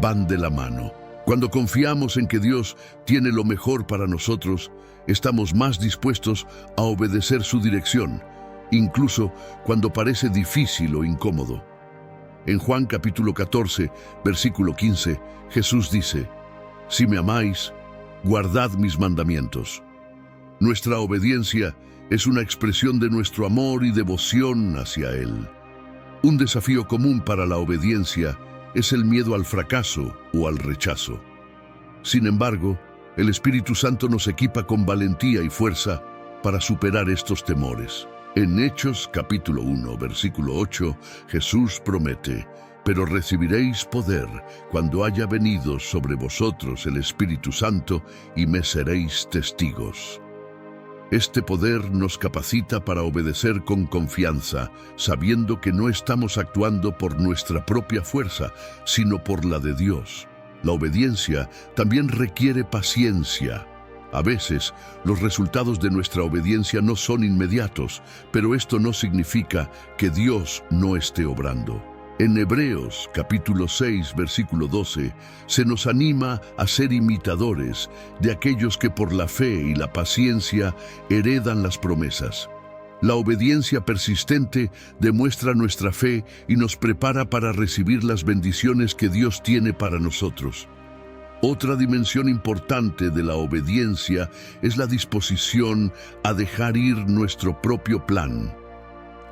Speaker 1: van de la mano. Cuando confiamos en que Dios tiene lo mejor para nosotros, estamos más dispuestos a obedecer su dirección, incluso cuando parece difícil o incómodo. En Juan capítulo 14, versículo 15, Jesús dice: si me amáis, guardad mis mandamientos. Nuestra obediencia es una expresión de nuestro amor y devoción hacia Él. Un desafío común para la obediencia es el miedo al fracaso o al rechazo. Sin embargo, el Espíritu Santo nos equipa con valentía y fuerza para superar estos temores. En Hechos capítulo 1, versículo 8, Jesús promete: «Pero recibiréis poder cuando haya venido sobre vosotros el Espíritu Santo y me seréis testigos». Este poder nos capacita para obedecer con confianza, sabiendo que no estamos actuando por nuestra propia fuerza, sino por la de Dios. La obediencia también requiere paciencia. A veces, los resultados de nuestra obediencia no son inmediatos, pero esto no significa que Dios no esté obrando. En Hebreos capítulo 6, versículo 12, se nos anima a ser imitadores de aquellos que por la fe y la paciencia heredan las promesas. La obediencia persistente demuestra nuestra fe y nos prepara para recibir las bendiciones que Dios tiene para nosotros. Otra dimensión importante de la obediencia es la disposición a dejar ir nuestro propio plan.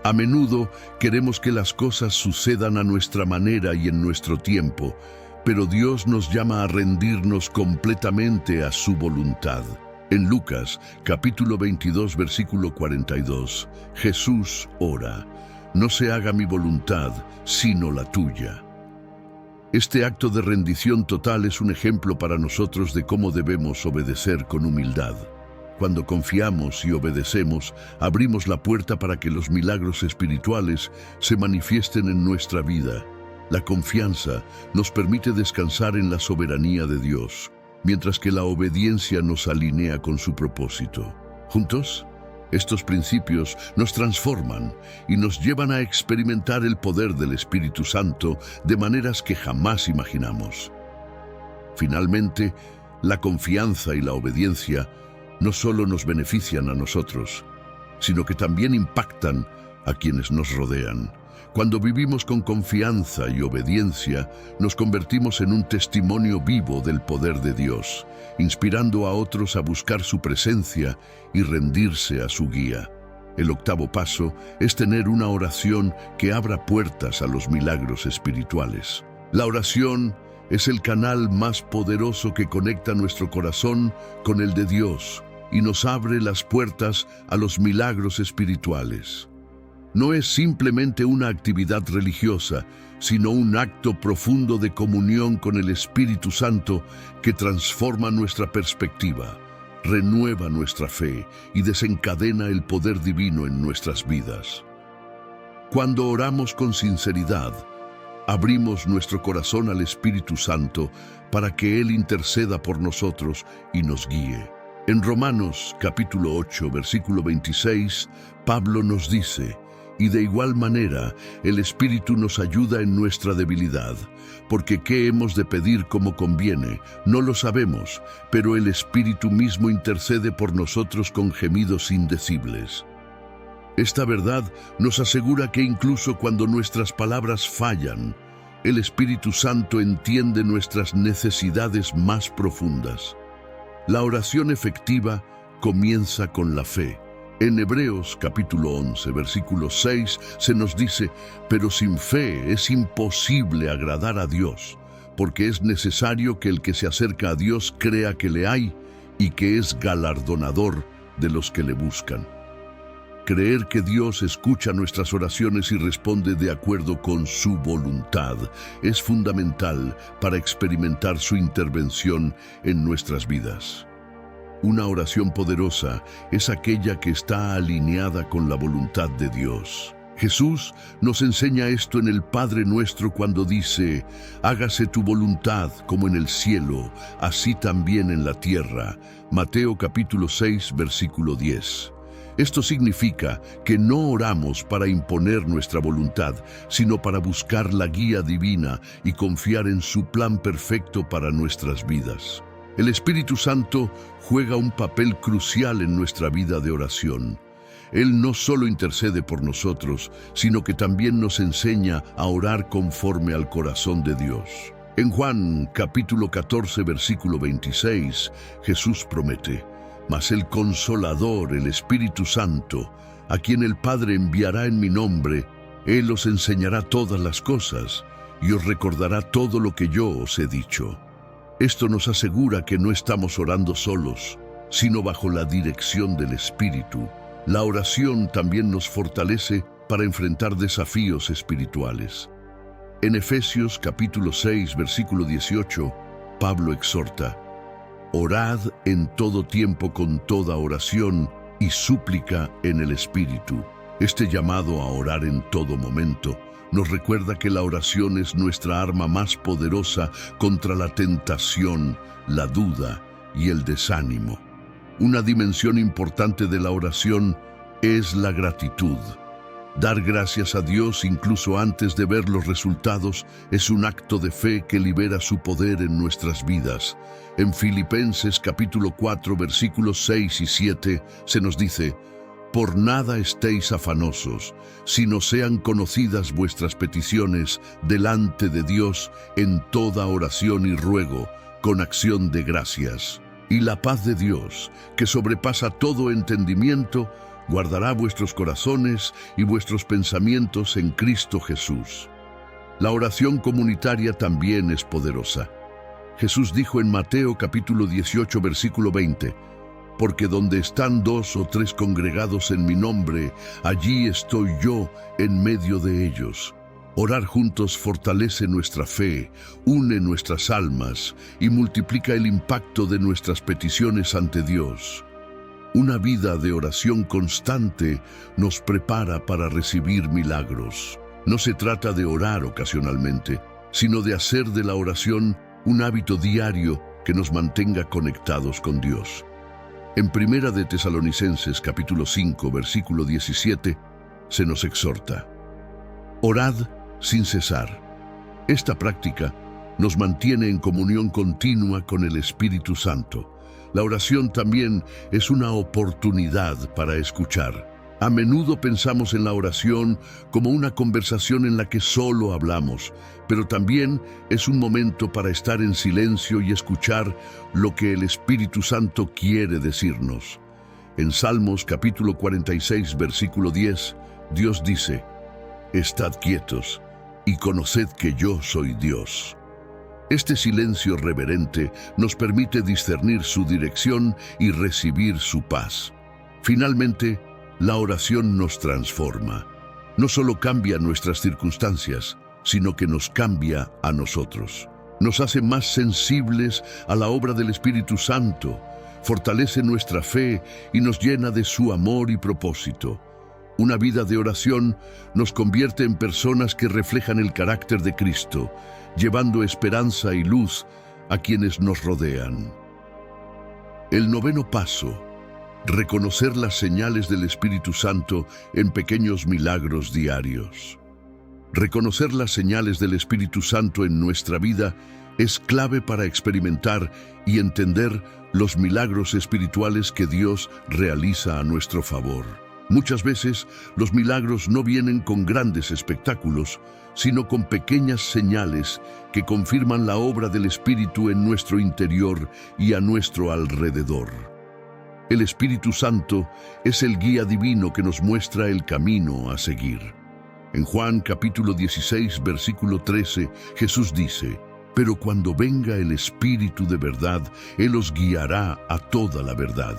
Speaker 1: A menudo queremos que las cosas sucedan a nuestra manera y en nuestro tiempo, pero Dios nos llama a rendirnos completamente a su voluntad. En Lucas, capítulo 22, versículo 42, Jesús ora: «No se haga mi voluntad, sino la tuya». Este acto de rendición total es un ejemplo para nosotros de cómo debemos obedecer con humildad. Cuando confiamos y obedecemos, abrimos la puerta para que los milagros espirituales se manifiesten en nuestra vida. La confianza nos permite descansar en la soberanía de Dios, mientras que la obediencia nos alinea con su propósito. Juntos, estos principios nos transforman y nos llevan a experimentar el poder del Espíritu Santo de maneras que jamás imaginamos. Finalmente, la confianza y la obediencia no solo nos benefician a nosotros, sino que también impactan a quienes nos rodean. Cuando vivimos con confianza y obediencia, nos convertimos en un testimonio vivo del poder de Dios, inspirando a otros a buscar su presencia y rendirse a su guía. El octavo paso es tener una oración que abra puertas a los milagros espirituales. La oración es el canal más poderoso que conecta nuestro corazón con el de Dios y nos abre las puertas a los milagros espirituales. No es simplemente una actividad religiosa, sino un acto profundo de comunión con el Espíritu Santo que transforma nuestra perspectiva, renueva nuestra fe y desencadena el poder divino en nuestras vidas. Cuando oramos con sinceridad, abrimos nuestro corazón al Espíritu Santo para que Él interceda por nosotros y nos guíe. En Romanos capítulo 8, versículo 26, Pablo nos dice: «Y de igual manera, el Espíritu nos ayuda en nuestra debilidad, porque qué hemos de pedir como conviene, no lo sabemos, pero el Espíritu mismo intercede por nosotros con gemidos indecibles». Esta verdad nos asegura que incluso cuando nuestras palabras fallan, el Espíritu Santo entiende nuestras necesidades más profundas. La oración efectiva comienza con la fe. En Hebreos capítulo 11, versículo 6, se nos dice: «Pero sin fe es imposible agradar a Dios, porque es necesario que el que se acerca a Dios crea que le hay y que es galardonador de los que le buscan». Creer que Dios escucha nuestras oraciones y responde de acuerdo con su voluntad es fundamental para experimentar su intervención en nuestras vidas. Una oración poderosa es aquella que está alineada con la voluntad de Dios. Jesús nos enseña esto en el Padre Nuestro cuando dice: «Hágase tu voluntad como en el cielo, así también en la tierra». Mateo capítulo 6, versículo 10. Esto significa que no oramos para imponer nuestra voluntad, sino para buscar la guía divina y confiar en su plan perfecto para nuestras vidas. El Espíritu Santo juega un papel crucial en nuestra vida de oración. Él no solo intercede por nosotros, sino que también nos enseña a orar conforme al corazón de Dios. En Juan capítulo 14, versículo 26, Jesús promete: Mas el Consolador, el Espíritu Santo, a quien el Padre enviará en mi nombre, Él os enseñará todas las cosas y os recordará todo lo que yo os he dicho. Esto nos asegura que no estamos orando solos, sino bajo la dirección del Espíritu. La oración también nos fortalece para enfrentar desafíos espirituales. En Efesios capítulo 6, versículo 18, Pablo exhorta: orad en todo tiempo con toda oración y súplica en el Espíritu. Este llamado a orar en todo momento nos recuerda que la oración es nuestra arma más poderosa contra la tentación, la duda y el desánimo. Una dimensión importante de la oración es la gratitud. Dar gracias a Dios incluso antes de ver los resultados es un acto de fe que libera su poder en nuestras vidas. En Filipenses capítulo 4, versículos 6 y 7 se nos dice: por nada estéis afanosos, sino sean conocidas vuestras peticiones delante de Dios en toda oración y ruego, con acción de gracias. Y la paz de Dios, que sobrepasa todo entendimiento, guardará vuestros corazones y vuestros pensamientos en Cristo Jesús. La oración comunitaria también es poderosa. Jesús dijo en Mateo capítulo 18, versículo 20: porque donde están 2 o 3 congregados en mi nombre, allí estoy yo en medio de ellos. Orar juntos fortalece nuestra fe, une nuestras almas y multiplica el impacto de nuestras peticiones ante Dios. Una vida de oración constante nos prepara para recibir milagros. No se trata de orar ocasionalmente, sino de hacer de la oración un hábito diario que nos mantenga conectados con Dios. En Primera de Tesalonicenses capítulo 5, versículo 17, se nos exhorta: orad sin cesar. Esta práctica nos mantiene en comunión continua con el Espíritu Santo. La oración también es una oportunidad para escuchar. A menudo pensamos en la oración como una conversación en la que solo hablamos, pero también es un momento para estar en silencio y escuchar lo que el Espíritu Santo quiere decirnos. En Salmos capítulo 46, versículo 10, Dios dice: estad quietos y conoced que yo soy Dios. Este silencio reverente nos permite discernir su dirección y recibir su paz. Finalmente, la oración nos transforma. No solo cambia nuestras circunstancias, sino que nos cambia a nosotros. Nos hace más sensibles a la obra del Espíritu Santo, fortalece nuestra fe y nos llena de su amor y propósito. Una vida de oración nos convierte en personas que reflejan el carácter de Cristo, llevando esperanza y luz a quienes nos rodean. El noveno paso: reconocer las señales del Espíritu Santo en pequeños milagros diarios. Reconocer las señales del Espíritu Santo en nuestra vida es clave para experimentar y entender los milagros espirituales que Dios realiza a nuestro favor. Muchas veces, los milagros no vienen con grandes espectáculos, sino con pequeñas señales que confirman la obra del Espíritu en nuestro interior y a nuestro alrededor. El Espíritu Santo es el guía divino que nos muestra el camino a seguir. En Juan capítulo 16, versículo 13, Jesús dice: pero cuando venga el Espíritu de verdad, Él os guiará a toda la verdad.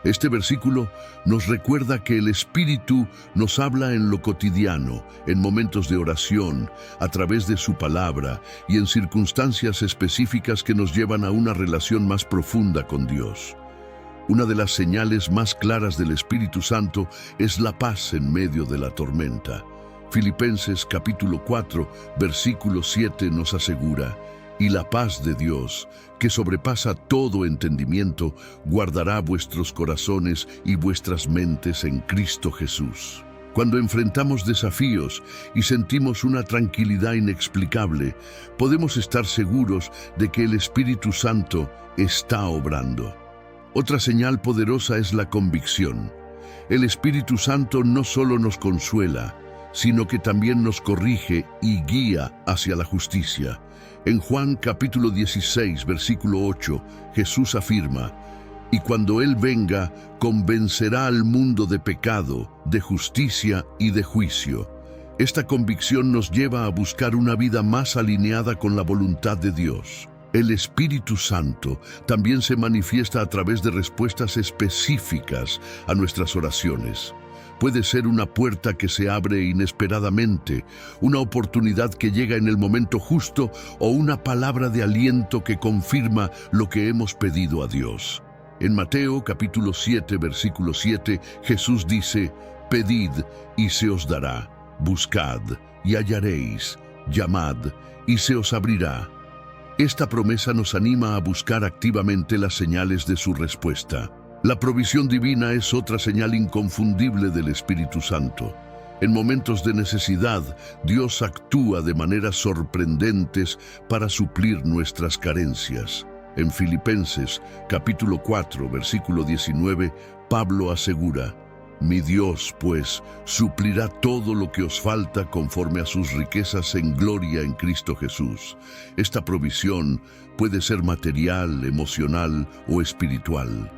Speaker 1: Este versículo nos recuerda que el Espíritu nos habla en lo cotidiano, en momentos de oración, a través de su palabra y en circunstancias específicas que nos llevan a una relación más profunda con Dios. Una de las señales más claras del Espíritu Santo es la paz en medio de la tormenta. Filipenses capítulo 4, versículo 7 nos asegura: y la paz de Dios, que sobrepasa todo entendimiento, guardará vuestros corazones y vuestras mentes en Cristo Jesús. Cuando enfrentamos desafíos y sentimos una tranquilidad inexplicable, podemos estar seguros de que el Espíritu Santo está obrando. Otra señal poderosa es la convicción. El Espíritu Santo no solo nos consuela, sino que también nos corrige y guía hacia la justicia. En Juan capítulo 16, versículo 8, Jesús afirma: y cuando Él venga, convencerá al mundo de pecado, de justicia y de juicio. Esta convicción nos lleva a buscar una vida más alineada con la voluntad de Dios. El Espíritu Santo también se manifiesta a través de respuestas específicas a nuestras oraciones. Puede ser una puerta que se abre inesperadamente, una oportunidad que llega en el momento justo o una palabra de aliento que confirma lo que hemos pedido a Dios. En Mateo capítulo 7, versículo 7, Jesús dice: «Pedid y se os dará, buscad y hallaréis, llamad y se os abrirá». Esta promesa nos anima a buscar activamente las señales de su respuesta. La provisión divina es otra señal inconfundible del Espíritu Santo. En momentos de necesidad, Dios actúa de maneras sorprendentes para suplir nuestras carencias. En Filipenses, capítulo 4, versículo 19, Pablo asegura: «Mi Dios, pues, suplirá todo lo que os falta conforme a sus riquezas en gloria en Cristo Jesús». Esta provisión puede ser material, emocional o espiritual.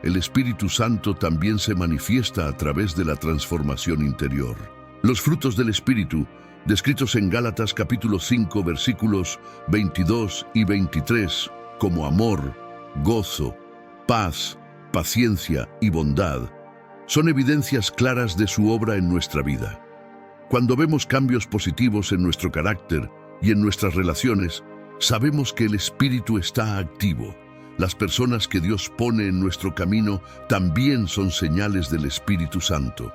Speaker 1: El Espíritu Santo también se manifiesta a través de la transformación interior. Los frutos del Espíritu, descritos en Gálatas capítulo 5, versículos 22 y 23, como amor, gozo, paz, paciencia y bondad, son evidencias claras de su obra en nuestra vida. Cuando vemos cambios positivos en nuestro carácter y en nuestras relaciones, sabemos que el Espíritu está activo. Las personas que Dios pone en nuestro camino también son señales del Espíritu Santo.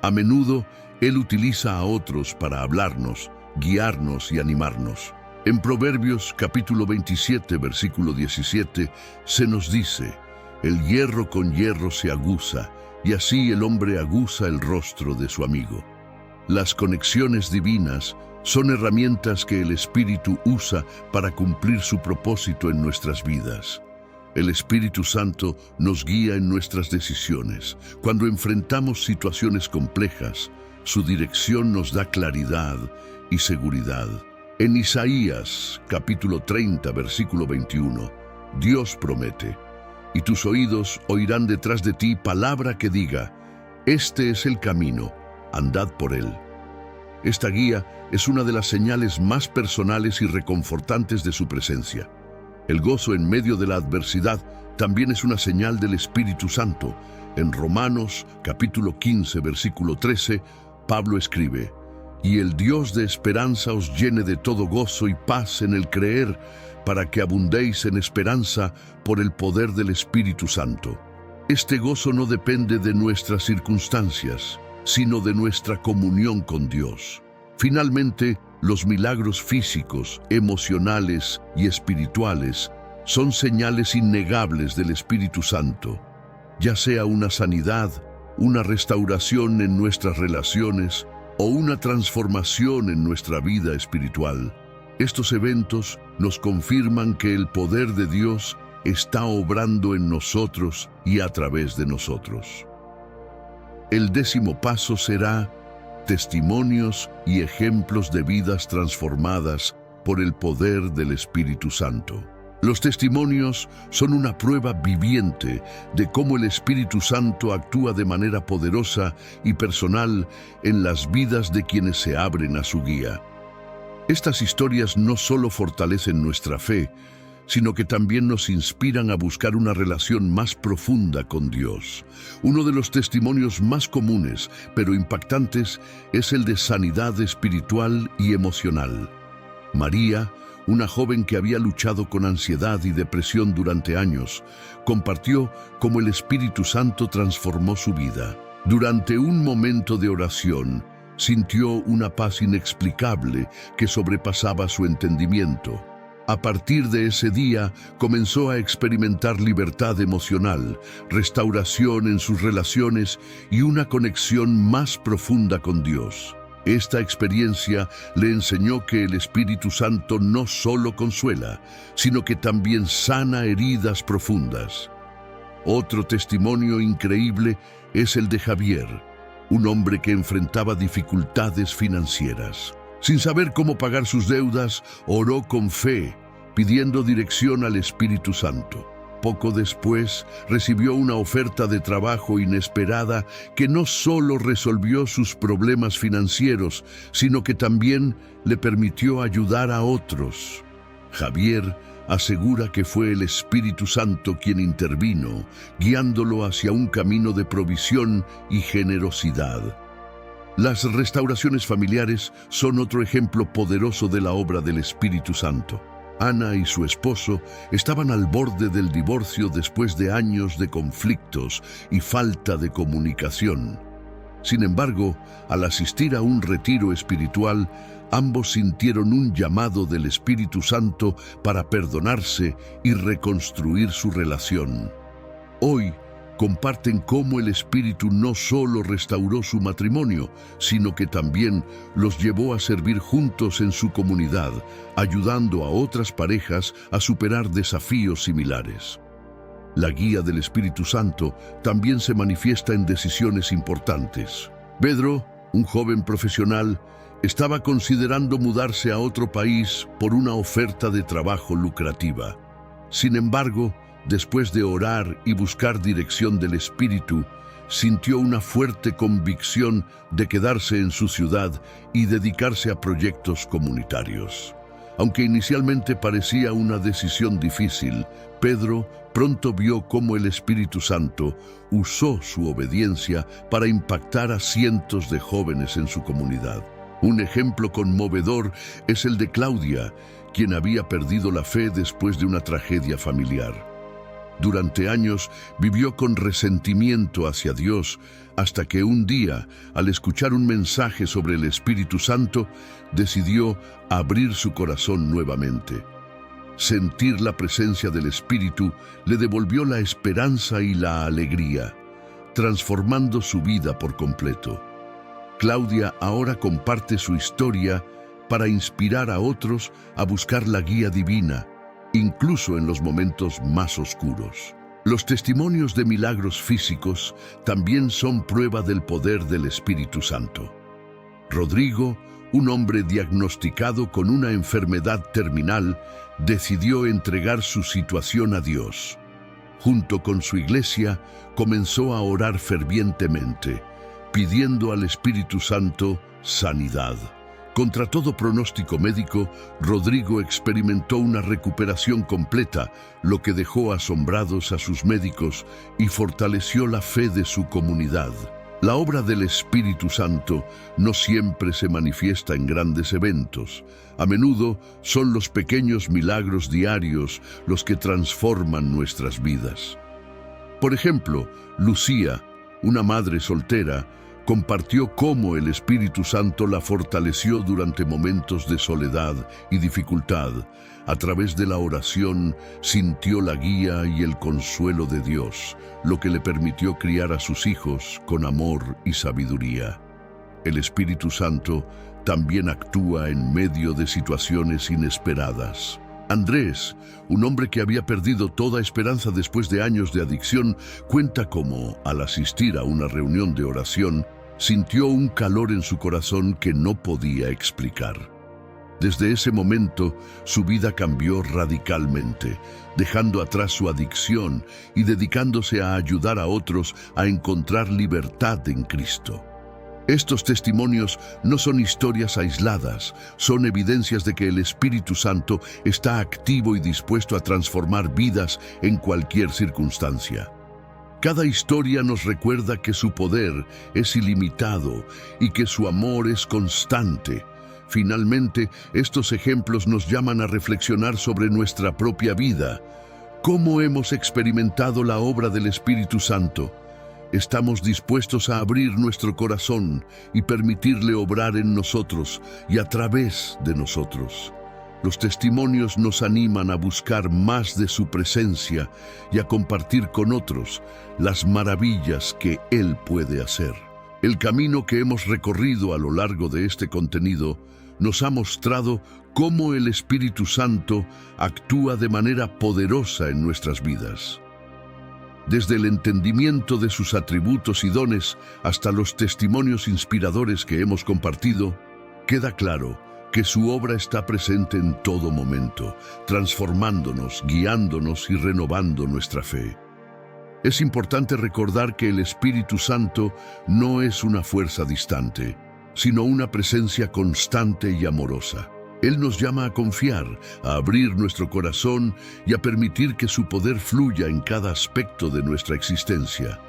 Speaker 1: A menudo, Él utiliza a otros para hablarnos, guiarnos y animarnos. En Proverbios capítulo 27, versículo 17, se nos dice: «El hierro con hierro se aguza, y así el hombre aguza el rostro de su amigo». Las conexiones divinas son herramientas que el Espíritu usa para cumplir su propósito en nuestras vidas. El Espíritu Santo nos guía en nuestras decisiones. Cuando enfrentamos situaciones complejas, su dirección nos da claridad y seguridad. En Isaías, capítulo 30, versículo 21, Dios promete: «Y tus oídos oirán detrás de ti palabra que diga: este es el camino, andad por él». Esta guía es una de las señales más personales y reconfortantes de su presencia. El gozo en medio de la adversidad también es una señal del Espíritu Santo. En Romanos, capítulo 15, versículo 13, Pablo escribe: «Y el Dios de esperanza os llene de todo gozo y paz en el creer, para que abundéis en esperanza por el poder del Espíritu Santo». Este gozo no depende de nuestras circunstancias, sino de nuestra comunión con Dios. Finalmente, los milagros físicos, emocionales y espirituales son señales innegables del Espíritu Santo. Ya sea una sanidad, una restauración en nuestras relaciones o una transformación en nuestra vida espiritual, estos eventos nos confirman que el poder de Dios está obrando en nosotros y a través de nosotros. El 10º paso será testimonios y ejemplos de vidas transformadas por el poder del Espíritu Santo. Los testimonios son una prueba viviente de cómo el Espíritu Santo actúa de manera poderosa y personal en las vidas de quienes se abren a su guía. Estas historias no solo fortalecen nuestra fe, sino que también nos inspiran a buscar una relación más profunda con Dios. Uno de los testimonios más comunes, pero impactantes, es el de sanidad espiritual y emocional. María, una joven que había luchado con ansiedad y depresión durante años, compartió cómo el Espíritu Santo transformó su vida. Durante un momento de oración, sintió una paz inexplicable que sobrepasaba su entendimiento. A partir de ese día, comenzó a experimentar libertad emocional, restauración en sus relaciones y una conexión más profunda con Dios. Esta experiencia le enseñó que el Espíritu Santo no solo consuela, sino que también sana heridas profundas. Otro testimonio increíble es el de Javier, un hombre que enfrentaba dificultades financieras. Sin saber cómo pagar sus deudas, oró con fe, pidiendo dirección al Espíritu Santo. Poco después, recibió una oferta de trabajo inesperada que no solo resolvió sus problemas financieros, sino que también le permitió ayudar a otros. Javier asegura que fue el Espíritu Santo quien intervino, guiándolo hacia un camino de provisión y generosidad. Las restauraciones familiares son otro ejemplo poderoso de la obra del Espíritu Santo. Ana y su esposo estaban al borde del divorcio después de años de conflictos y falta de comunicación. Sin embargo, al asistir a un retiro espiritual, ambos sintieron un llamado del Espíritu Santo para perdonarse y reconstruir su relación. Hoy, comparten cómo el Espíritu no solo restauró su matrimonio, sino que también los llevó a servir juntos en su comunidad, ayudando a otras parejas a superar desafíos similares. La guía del Espíritu Santo también se manifiesta en decisiones importantes. Pedro, un joven profesional, estaba considerando mudarse a otro país por una oferta de trabajo lucrativa. Sin embargo, después de orar y buscar dirección del Espíritu, sintió una fuerte convicción de quedarse en su ciudad y dedicarse a proyectos comunitarios. Aunque inicialmente parecía una decisión difícil, Pedro pronto vio cómo el Espíritu Santo usó su obediencia para impactar a cientos de jóvenes en su comunidad. Un ejemplo conmovedor es el de Claudia, quien había perdido la fe después de una tragedia familiar. Durante años vivió con resentimiento hacia Dios, hasta que un día, al escuchar un mensaje sobre el Espíritu Santo, decidió abrir su corazón nuevamente. Sentir la presencia del Espíritu le devolvió la esperanza y la alegría, transformando su vida por completo. Claudia ahora comparte su historia para inspirar a otros a buscar la guía divina, incluso en los momentos más oscuros. Los testimonios de milagros físicos también son prueba del poder del Espíritu Santo. Rodrigo, un hombre diagnosticado con una enfermedad terminal, decidió entregar su situación a Dios. Junto con su iglesia, comenzó a orar fervientemente, pidiendo al Espíritu Santo sanidad. Contra todo pronóstico médico, Rodrigo experimentó una recuperación completa, lo que dejó asombrados a sus médicos y fortaleció la fe de su comunidad. La obra del Espíritu Santo no siempre se manifiesta en grandes eventos. A menudo son los pequeños milagros diarios los que transforman nuestras vidas. Por ejemplo, Lucía, una madre soltera, compartió cómo el Espíritu Santo la fortaleció durante momentos de soledad y dificultad. A través de la oración sintió la guía y el consuelo de Dios, lo que le permitió criar a sus hijos con amor y sabiduría. El Espíritu Santo también actúa en medio de situaciones inesperadas. Andrés, un hombre que había perdido toda esperanza después de años de adicción, cuenta cómo, al asistir a una reunión de oración, sintió un calor en su corazón que no podía explicar. Desde ese momento, su vida cambió radicalmente, dejando atrás su adicción y dedicándose a ayudar a otros a encontrar libertad en Cristo. Estos testimonios no son historias aisladas, son evidencias de que el Espíritu Santo está activo y dispuesto a transformar vidas en cualquier circunstancia. Cada historia nos recuerda que su poder es ilimitado y que su amor es constante. Finalmente, estos ejemplos nos llaman a reflexionar sobre nuestra propia vida. ¿Cómo hemos experimentado la obra del Espíritu Santo? ¿Estamos dispuestos a abrir nuestro corazón y permitirle obrar en nosotros y a través de nosotros? Los testimonios nos animan a buscar más de su presencia y a compartir con otros las maravillas que Él puede hacer. El camino que hemos recorrido a lo largo de este contenido nos ha mostrado cómo el Espíritu Santo actúa de manera poderosa en nuestras vidas. Desde el entendimiento de sus atributos y dones hasta los testimonios inspiradores que hemos compartido, queda claro que su obra está presente en todo momento, transformándonos, guiándonos y renovando nuestra fe. Es importante recordar que el Espíritu Santo no es una fuerza distante, sino una presencia constante y amorosa. Él nos llama a confiar, a abrir nuestro corazón y a permitir que su poder fluya en cada aspecto de nuestra existencia.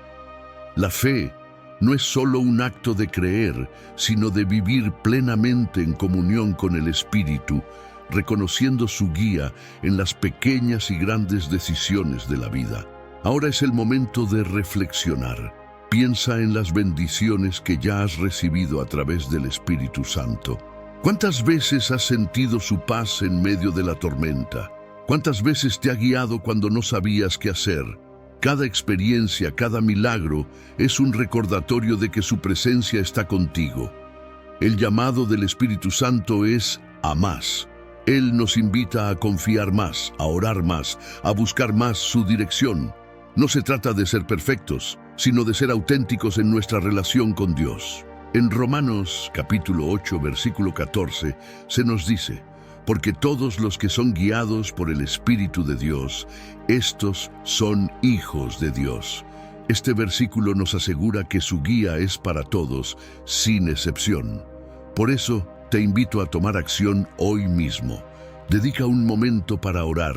Speaker 1: La fe no es solo un acto de creer, sino de vivir plenamente en comunión con el Espíritu, reconociendo su guía en las pequeñas y grandes decisiones de la vida. Ahora es el momento de reflexionar. Piensa en las bendiciones que ya has recibido a través del Espíritu Santo. ¿Cuántas veces has sentido su paz en medio de la tormenta? ¿Cuántas veces te ha guiado cuando no sabías qué hacer? Cada experiencia, cada milagro es un recordatorio de que su presencia está contigo. El llamado del Espíritu Santo es a más. Él nos invita a confiar más, a orar más, a buscar más su dirección. No se trata de ser perfectos, sino de ser auténticos en nuestra relación con Dios. En Romanos capítulo 8, versículo 14, se nos dice: porque todos los que son guiados por el Espíritu de Dios, estos son hijos de Dios. Este versículo nos asegura que su guía es para todos, sin excepción. Por eso, te invito a tomar acción hoy mismo. Dedica un momento para orar,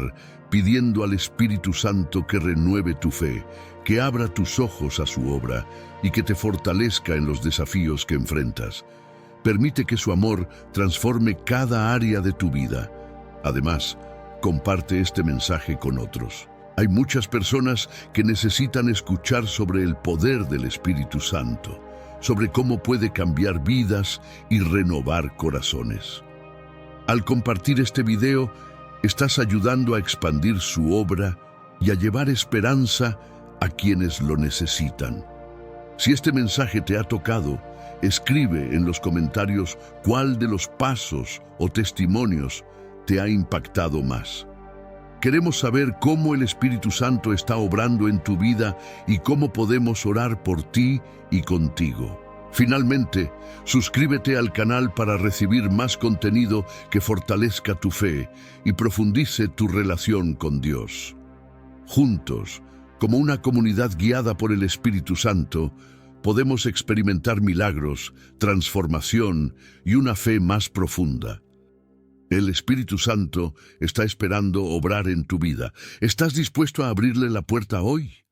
Speaker 1: pidiendo al Espíritu Santo que renueve tu fe, que abra tus ojos a su obra y que te fortalezca en los desafíos que enfrentas. Permite que su amor transforme cada área de tu vida. Además, comparte este mensaje con otros. Hay muchas personas que necesitan escuchar sobre el poder del Espíritu Santo, sobre cómo puede cambiar vidas y renovar corazones. Al compartir este video, estás ayudando a expandir su obra y a llevar esperanza a quienes lo necesitan. Si este mensaje te ha tocado, escribe en los comentarios cuál de los pasos o testimonios te ha impactado más. Queremos saber cómo el Espíritu Santo está obrando en tu vida y cómo podemos orar por ti y contigo. Finalmente, suscríbete al canal para recibir más contenido que fortalezca tu fe y profundice tu relación con Dios. Juntos, como una comunidad guiada por el Espíritu Santo, podemos experimentar milagros, transformación y una fe más profunda. El Espíritu Santo está esperando obrar en tu vida. ¿Estás dispuesto a abrirle la puerta hoy?